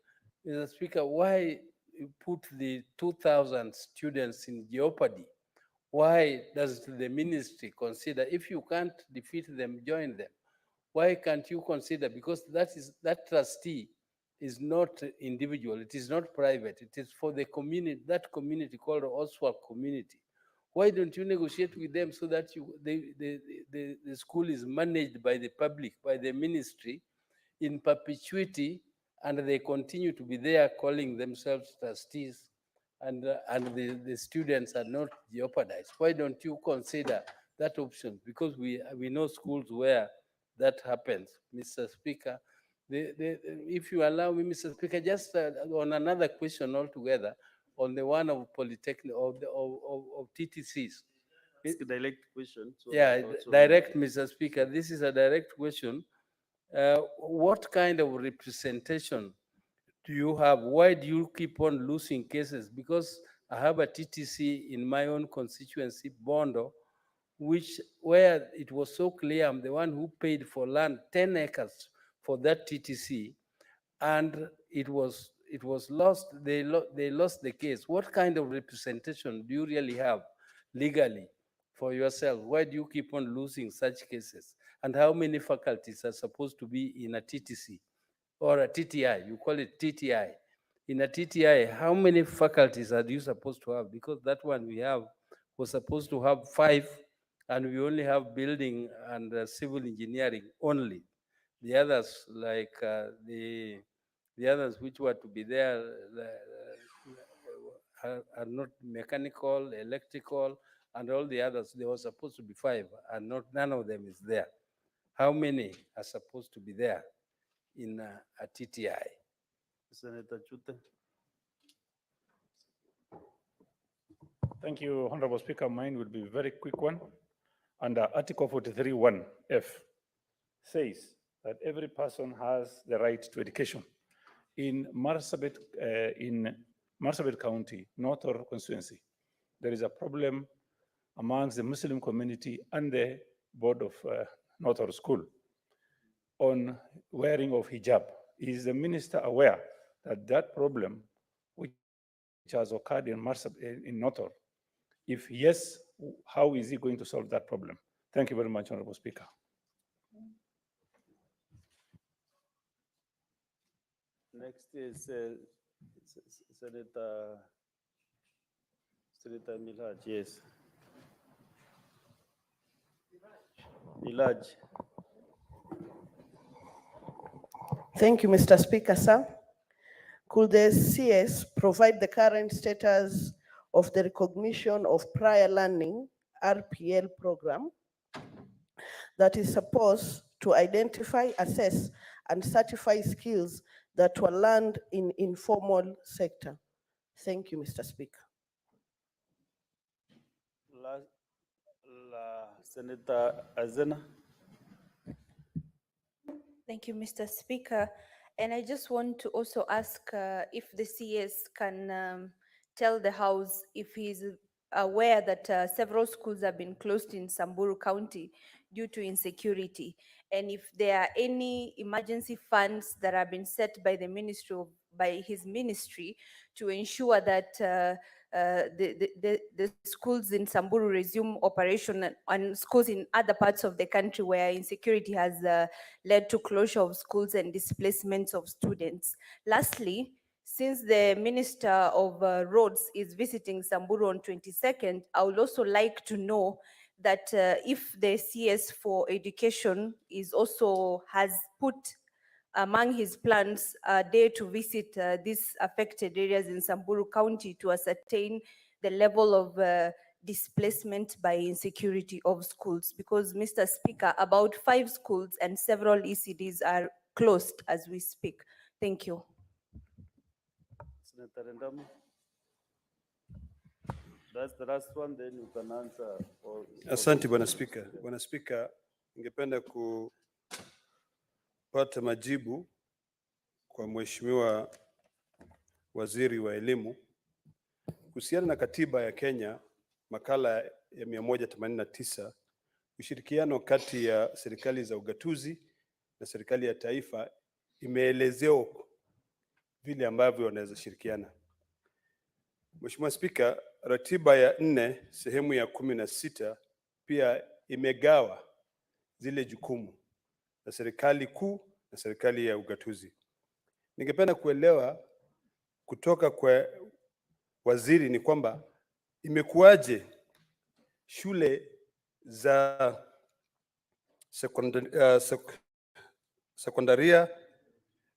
Mr. Speaker, why you put the 2,000 students in jeopardy? Why does the ministry consider, if you can't defeat them, join them? Why can't you consider, because that trustee is not individual, it is not private, it is for the community, that community called the Oswald community. Why don't you negotiate with them so that the school is managed by the public, by the ministry in perpetuity, and they continue to be there calling themselves trustees, and the students are not jeopardized? Why don't you consider that option? Because we know schools where that happens, Mr. Speaker. If you allow me, Mr. Speaker, just on another question altogether, on the one of Polytechnic, of TTCs. It's a direct question. So Yeah, also- direct, Mr. Speaker. This is a direct question. What kind of representation do you have? Why do you keep on losing cases? Because I have a TTC in my own constituency, Bondo, where it was so clear I'm the one who paid for land, 10 acres for that TTC, and it was lost. They lost the case. What kind of representation do you really have legally for yourself? Why do you keep on losing such cases? And how many faculties are supposed to be in a TTC or a TTI? You call it TTI. In a TTI, how many faculties are you supposed to have? Because that one we have was supposed to have 5, and we only have building and civil engineering only. The others, like the The others which were to be there are not mechanical, electrical, and all the others. There was supposed to be 5, and none of them is there. How many are supposed to be there in a TTI? Senator Chute. Thank you, Honorable Speaker. Mine will be a very quick one. Under Article 43(1)(f) says that every person has the right to education. In Marsabit County, North Horr constituency, there is a problem amongst the Muslim community and the board of North Horr School on wearing of hijab. Is the minister aware that that problem, which has occurred in North Horr, if yes, how is he going to solve that problem? Thank you very much, Honorable Speaker. Next is Senator Milaj, yes. Milaj. Thank you, Mr. Speaker, sir. Could the CS provide the current status of the recognition of prior learning RPL program that is supposed to identify, assess, and certify skills that were learned in informal sector? Thank you, Mr. Speaker. Senator Azena. Thank you, Mr. Speaker. And I just want to also ask if the CS can tell the House if he's aware that several schools have been closed in Samburu County due to insecurity, and if there are any emergency funds that have been set by the by his ministry to ensure that the schools in Samburu resume operation, and schools in other parts of the country where insecurity has led to closure of schools and displacements of students. Lastly, since the Minister of Roads is visiting Samburu on 22nd, I would also like to know that if the CS for Education has put among his plans a day to visit these affected areas in Samburu County to ascertain the level of displacement by insecurity of schools. Because, Mr. Speaker, about 5 schools and several ECDs are closed as we speak. Thank you. Senator Ndama. That's the last one, then you can answer. Asante Bwana Spika. Bwana Spika, ningependa kupata majibu kwa Mheshimiwa Waziri wa Elimu kuhusiana na katiba ya Kenya makala ya 189, ushirikiano kati ya serikali za ugatuzi na serikali ya taifa imeelezewa vile ambavyo wanaweza shirikiana. Mheshimiwa Spika, ratiba ya 4 sehemu ya 16 pia imegawa zile jukumu na serikali kuu na serikali ya ugatuzi. Ningependa kuelewa kutoka kwa waziri ni kwamba imekuwaje shule za sekondaria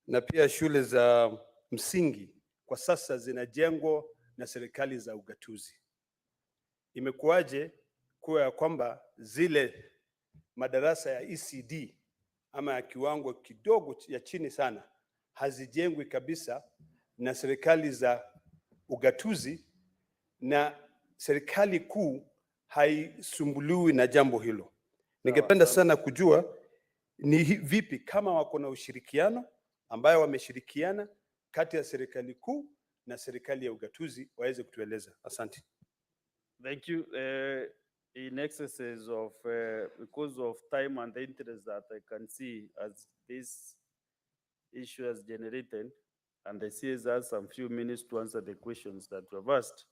na pia shule za msingi kwa sasa zinajengwa na serikali za ugatuzi. Imekuwaje kuwa ya kwamba zile madarasa ya ECD ama ya kiwango kidogo ya chini sana hazijengwi kabisa na serikali za ugatuzi, na serikali kuu haisumbuliwi na jambo hilo? Ningependa sana kujua ni vipi kama wako na ushirikiano ambayo wameshirikiana kati ya serikali kuu na serikali ya ugatuzi, waweze kutueleza. Asante. Thank you. In excesses of, because of time and the interest that I can see as this issue has generated, and the CS has some few minutes to answer the questions that we have asked.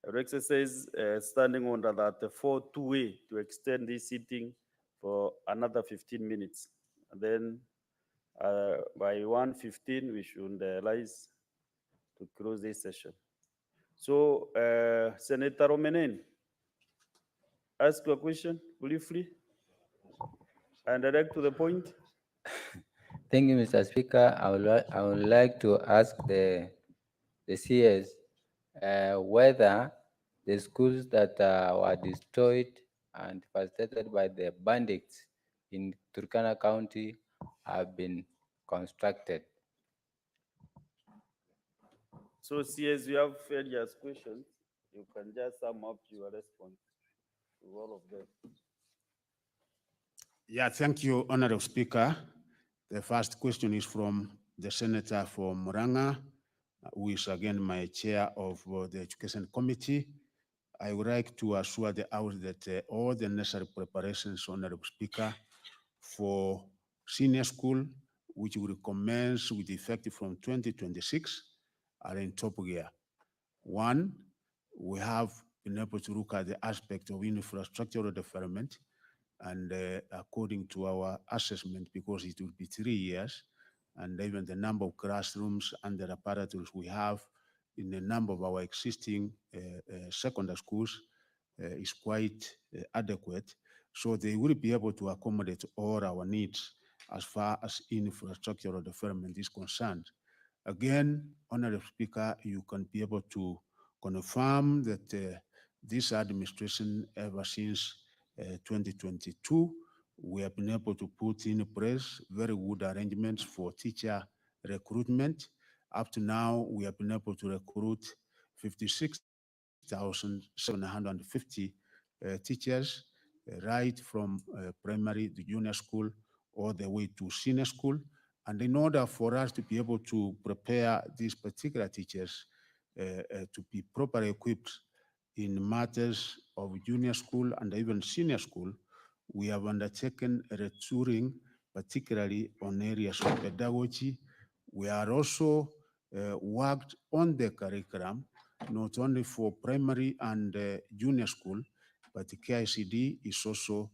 Our exercise standing under that 4-2A to extend this sitting for another 15 minutes. And then by 1:15, we should realize to close this session. So, Senator Romenen, ask your question briefly and direct to the point. Thank you, Mr. Speaker. I would like to ask the CS whether the schools that were destroyed and devastated by the bandits in Turkana County have been constructed. So CS, you have various questions. You can just sum up your response to all of them. Yeah, thank you, Honorable Speaker. The first question is from the Senator from Murang'a, who is again my chair of the Education Committee. I would like to assure the House that all the necessary preparations, Honorable Speaker, for senior school, which will commence with effect from 2026, are in top gear. One, we have been able to look at the aspect of infrastructural development, and according to our assessment, because it will be 3 years, and even the number of classrooms and the apparatus we have in a number of our existing secondary schools is quite adequate. So they will be able to accommodate all our needs as far as infrastructural development is concerned. Again, Honorable Speaker, you can be able to confirm that this administration, ever since 2022, we have been able to put in place very good arrangements for teacher recruitment. Up to now, we have been able to recruit 56,750 teachers, right from primary to junior school all the way to senior school. And in order for us to be able to prepare these particular teachers to be properly equipped in matters of junior school and even senior school, we have undertaken a retooling, particularly on areas of pedagogy. We are also worked on the curriculum, not only for primary and junior school, but the KICD is also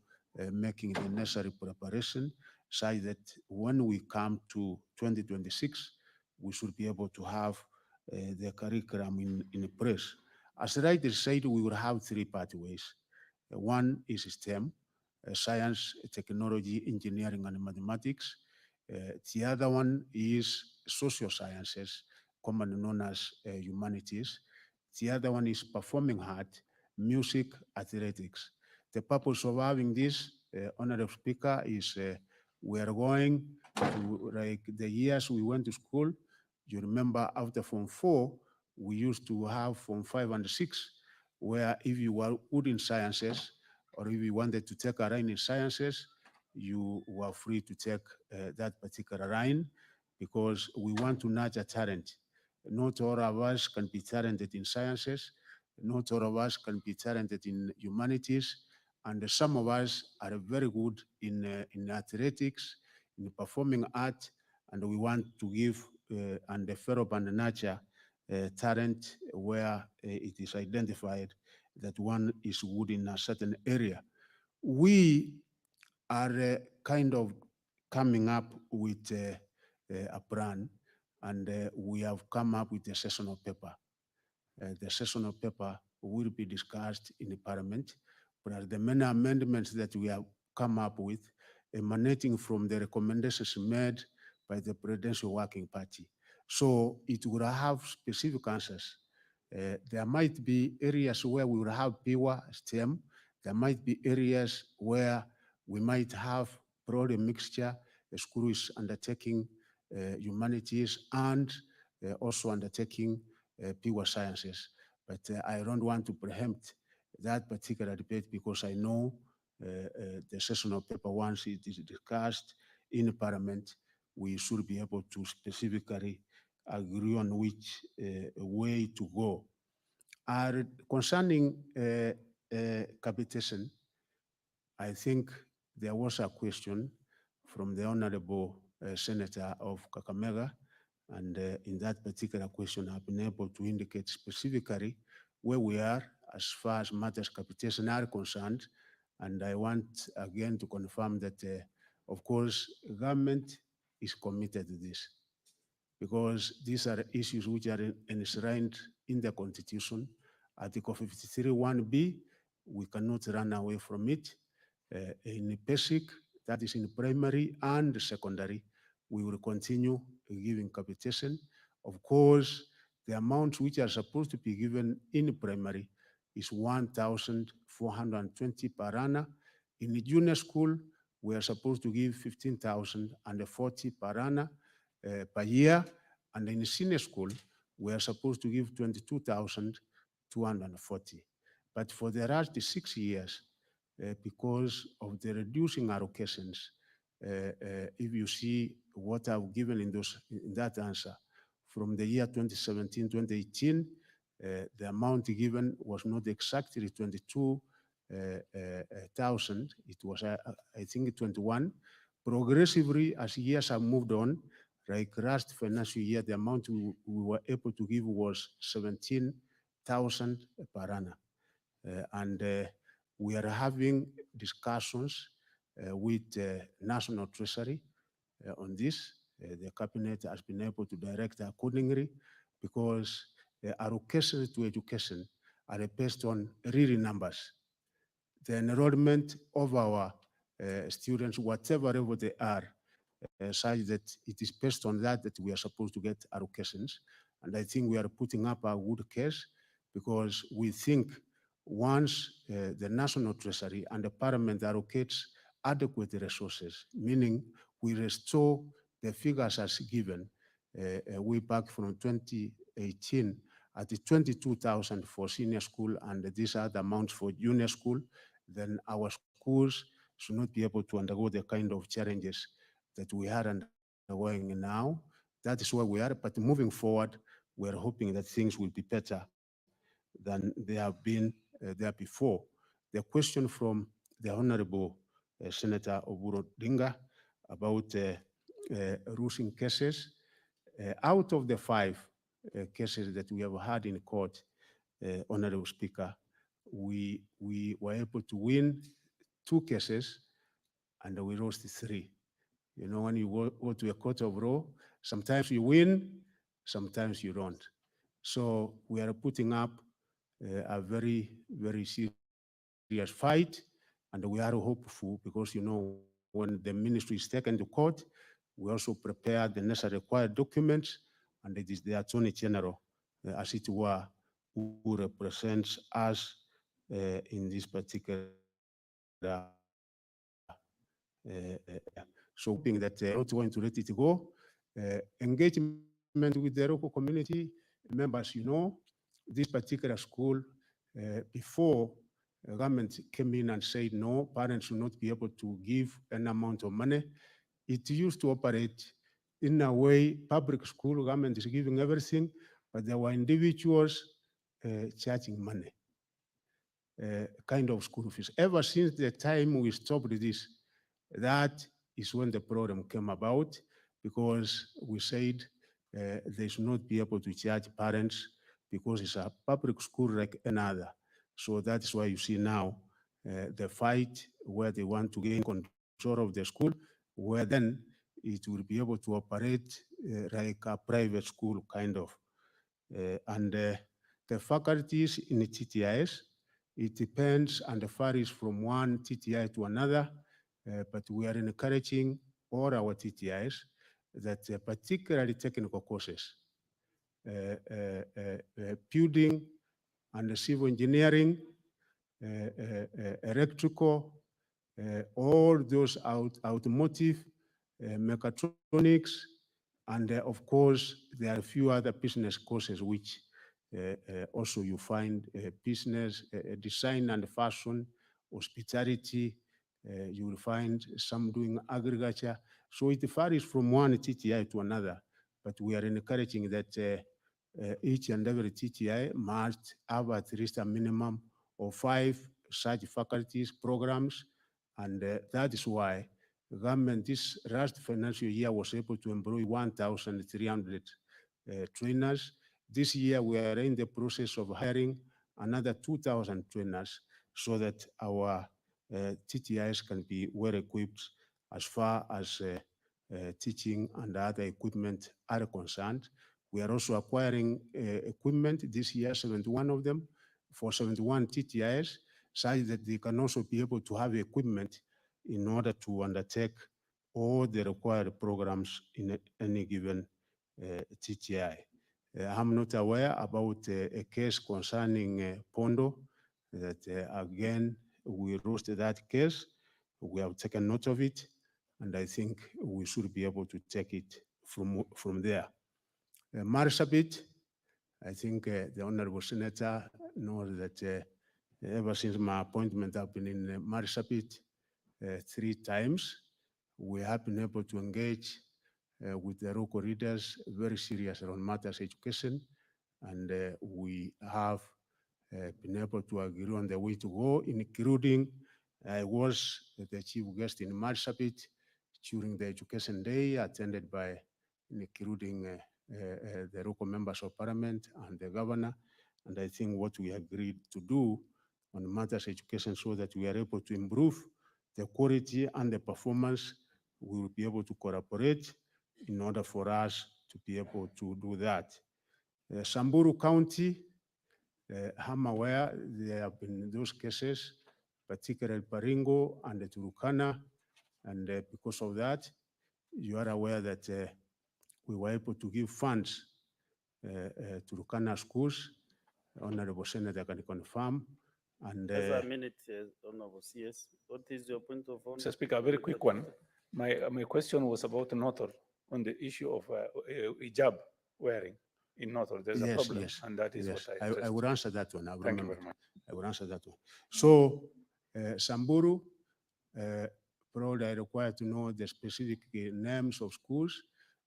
making the necessary preparation such that when we come to 2026, we should be able to have the curriculum in place. As rightly said, we will have 3 pathways. One is STEM, science, technology, engineering, and mathematics. The other one is social sciences, commonly known as humanities. The other one is performing art, music, athletics. The purpose of having this, Honorable Speaker, is we are going to, like the years we went to school, you remember after Form 4, we used to have Form 5 and 6, where if you were good in sciences, or if you wanted to take a line in sciences, you were free to take that particular line, because we want to nurture talent. Not all of us can be talented in sciences, not all of us can be talented in humanities, and some of us are very good in athletics, in performing art, and we want to give and develop and nurture talent where it is identified that one is good in a certain area. We are kind of coming up with a plan, and we have come up with a sessional paper. The sessional paper will be discussed in the Parliament, but the many amendments that we have come up with emanating from the recommendations made by the Presidential Working Party. So it will have specific answers. There might be areas where we will have pure STEM. There might be areas where we might have broad mixture. The school is undertaking humanities and also undertaking pure sciences. But I don't want to preempt that particular debate, because I know the sessional paper, once it is discussed in Parliament, we should be able to specifically agree on which way to go. Concerning capitation, I think there was a question from the Honorable Senator of Kakamega, and in that particular question, I've been able to indicate specifically where we are as far as matters capitation are concerned. And I want again to confirm that, of course, government is committed to this, because these are issues which are enshrined in the Constitution. Article 53(1)(b), we cannot run away from it. In basic, that is in primary and secondary, we will continue giving capitation. Of course, the amounts which are supposed to be given in primary is 1,420 per annum. In the junior school, we are supposed to give 15,040 per annum per year. And in senior school, we are supposed to give 22,240. But for the last 6 years, because of the reducing allocations, if you see what I've given in that answer, from the year 2017-2018, the amount given was not exactly 22,000. It was, I think, 21. Progressively, as years have moved on, like last financial year, the amount we were able to give was 17,000 per annum. And we are having discussions with National Treasury on this. The cabinet has been able to direct accordingly, because allocations to education are based on real numbers. The enrollment of our students, whatever level they are, such that it is based on that we are supposed to get allocations. And I think we are putting up a good case, because we think once the National Treasury and the Parliament allocates adequate resources, meaning we restore the figures as given way back from 2018 at the 22,000 for senior school and these are the amounts for junior school, then our schools should not be able to undergo the kind of challenges that we are undergoing now. That is where we are. But moving forward, we are hoping that things will be better than they have been there before. The question from the Honorable Senator Oburu Odinga about losing cases. Out of the 5 cases that we have had in court, Honorable Speaker, we were able to win 2 cases and we lost 3. You know, when you go to a court of law, sometimes you win, sometimes you don't. So we are putting up a very, very serious fight, and we are hopeful because, you know, when the ministry is taken to court, we also prepare the necessary required documents, and it is the Attorney General, as it were, who represents us in this particular. So hoping that not going to let it go. Engagement with the local community members, you know, this particular school, before the government came in and said no, parents should not be able to give an amount of money. It used to operate in a way, public school, government is giving everything, but there were individuals charging money, kind of school fees. Ever since the time we stopped this, that is when the problem came about, because we said they should not be able to charge parents because it's a public school like another. So that's why you see now the fight where they want to gain control of the school, where then it will be able to operate like a private school kind of. And the faculties in the TTIs, it depends and varies from one TTI to another, but we are encouraging all our TTIs that particularly technical courses, building and civil engineering, electrical, all those automotive, mechatronics, and of course, there are a few other business courses which also you find business, design and fashion, hospitality, you will find some doing agriculture. So it varies from one TTI to another, but we are encouraging that each and every TTI must have at least a minimum of 5 such faculties programs, and that is why the government this last financial year was able to employ 1,300 trainers. This year we are in the process of hiring another 2,000 trainers so that our TTIs can be well equipped as far as teaching and other equipment are concerned. We are also acquiring equipment this year, 71 of them, for 71 TTIs, such that they can also be able to have equipment in order to undertake all the required programs in any given TTI. I'm not aware about a case concerning Pondo that again, we roasted that case. We have taken note of it, and I think we should be able to take it from there. Marsabit, I think the Honorable Senator knows that ever since my appointment, I've been in Marsabit 3 times. We have been able to engage with the local leaders very serious around matters education, and we have been able to agree on the way to go, including I was the chief guest in Marsabit during the education day attended by including the local members of parliament and the governor. And I think what we agreed to do on matters education so that we are able to improve the quality and the performance, we will be able to cooperate in order for us to be able to do that. Samburu County, I'm aware there have been those cases, particularly Baringo and Turukana, and because of that, you are aware that we were able to give funds to Turukana schools. Honorable Senator can confirm. And As a minute, Honorable CS, what is your point of order? Mr. Speaker, a very quick one. My question was about Notor on the issue of hijab wearing in Notor. There's a problem, and that is yes. what I I will answer that one. I will Thank you remember. very much. I will answer that one. So, Samburu, probably I require to know the specific names of schools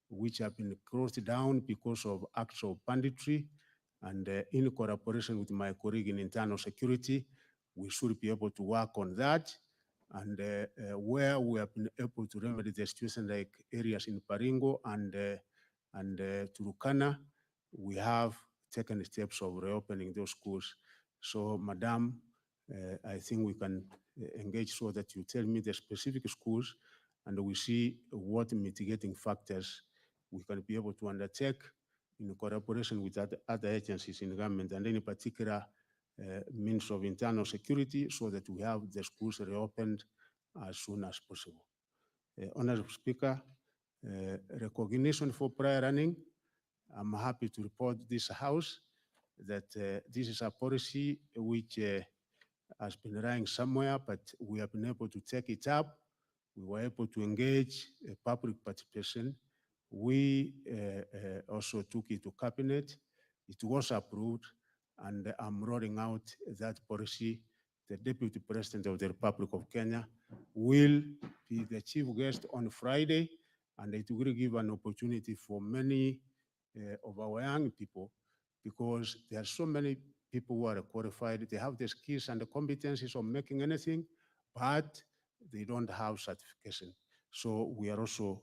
which have been closed down because of acts of banditry, and in cooperation with my colleague in internal security, we should be able to work on that. And where we have been able to remedy the situation, like areas in Baringo and Turukana, we have taken steps of reopening those schools. So, Madam, I think we can engage so that you tell me the specific schools, and we see what mitigating factors we can be able to undertake in cooperation with other agencies in government, and any particular means of internal security, so that we have the schools reopened as soon as possible. Honorable Speaker, recognition for prior running, I'm happy to report this House that this is a policy which has been running somewhere, but we have been able to take it up. We were able to engage public participation. We also took it to cabinet. It was approved, and I'm rolling out that policy. The Deputy President of the Republic of Kenya will be the chief guest on Friday, and it will give an opportunity for many of our young people, because there are so many people who are qualified. They have the skills and the competencies of making anything, but they don't have certification. So we are also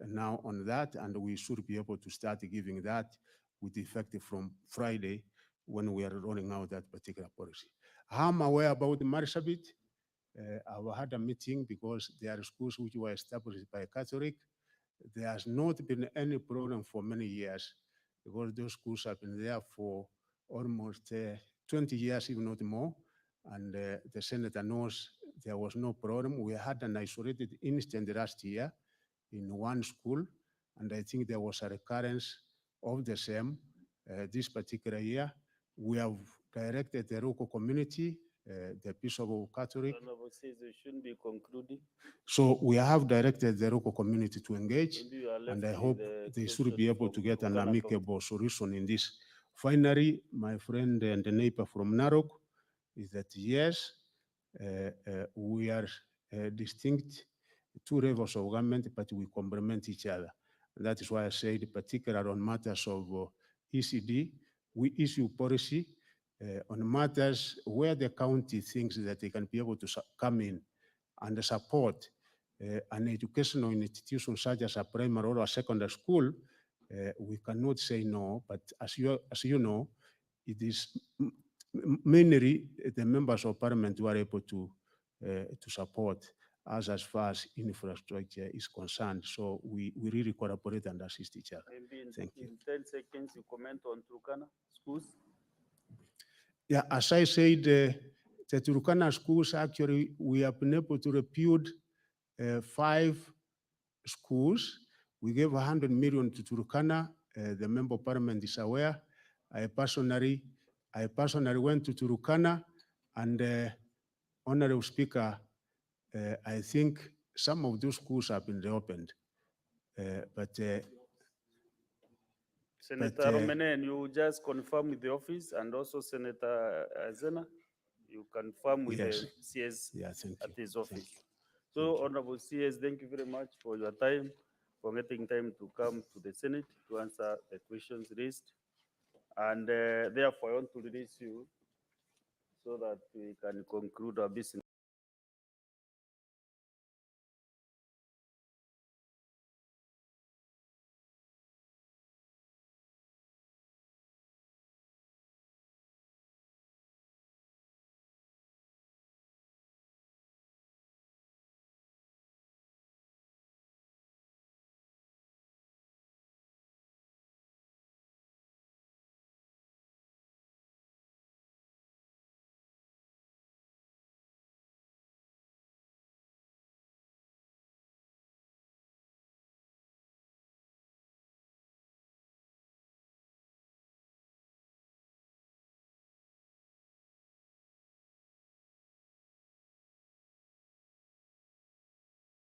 now on that, and we should be able to start giving that with effect from Friday when we are rolling out that particular policy. I'm aware about the Marsabit. I've had a meeting because there are schools which were established by Catholic. There has not been any problem for many years, because those schools have been there for almost 20 years, if not more. And the Senator knows there was no problem. We had an isolated incident last year in one school, and I think there was a recurrence of the same this particular year. We have directed the local community, the Bishop of Catholic. Honorable says we shouldn't be concluding. So we have directed the local community to engage, Maybe you are and left I with hope the they should be question able to from get an Turkana amicable solution in this. Finally, my friend and the neighbor from Narok is that yes, we are distinct two levels of government, but we complement each other. And that is why I said, particularly on matters of ECD, we issue policy on matters where the county thinks that they can be able to come in and support an educational institution such as a primary or a secondary school. We cannot say no, but as you know, it is mainly the members of parliament who are able to support us as far as infrastructure is concerned. So we really collaborate and assist each other. Maybe Thank you. in 10 seconds, you comment on Turkana schools. Yeah, as I said, the Turkana schools, actually, we have been able to repute 5 schools. We gave 100 million to Turkana. The member of parliament is aware. I personally went to Turkana, and Honorable Speaker, I think some of those schools have been reopened. Senator Romenen, you just confirm with the office, and also Senator Zena, you confirm with Yes. the CS Yeah, thank at you. his office. So Honorable CS, thank you very much for your time, for getting time to come to the Senate to answer the questions raised. And therefore, I want to release you so that we can conclude our business.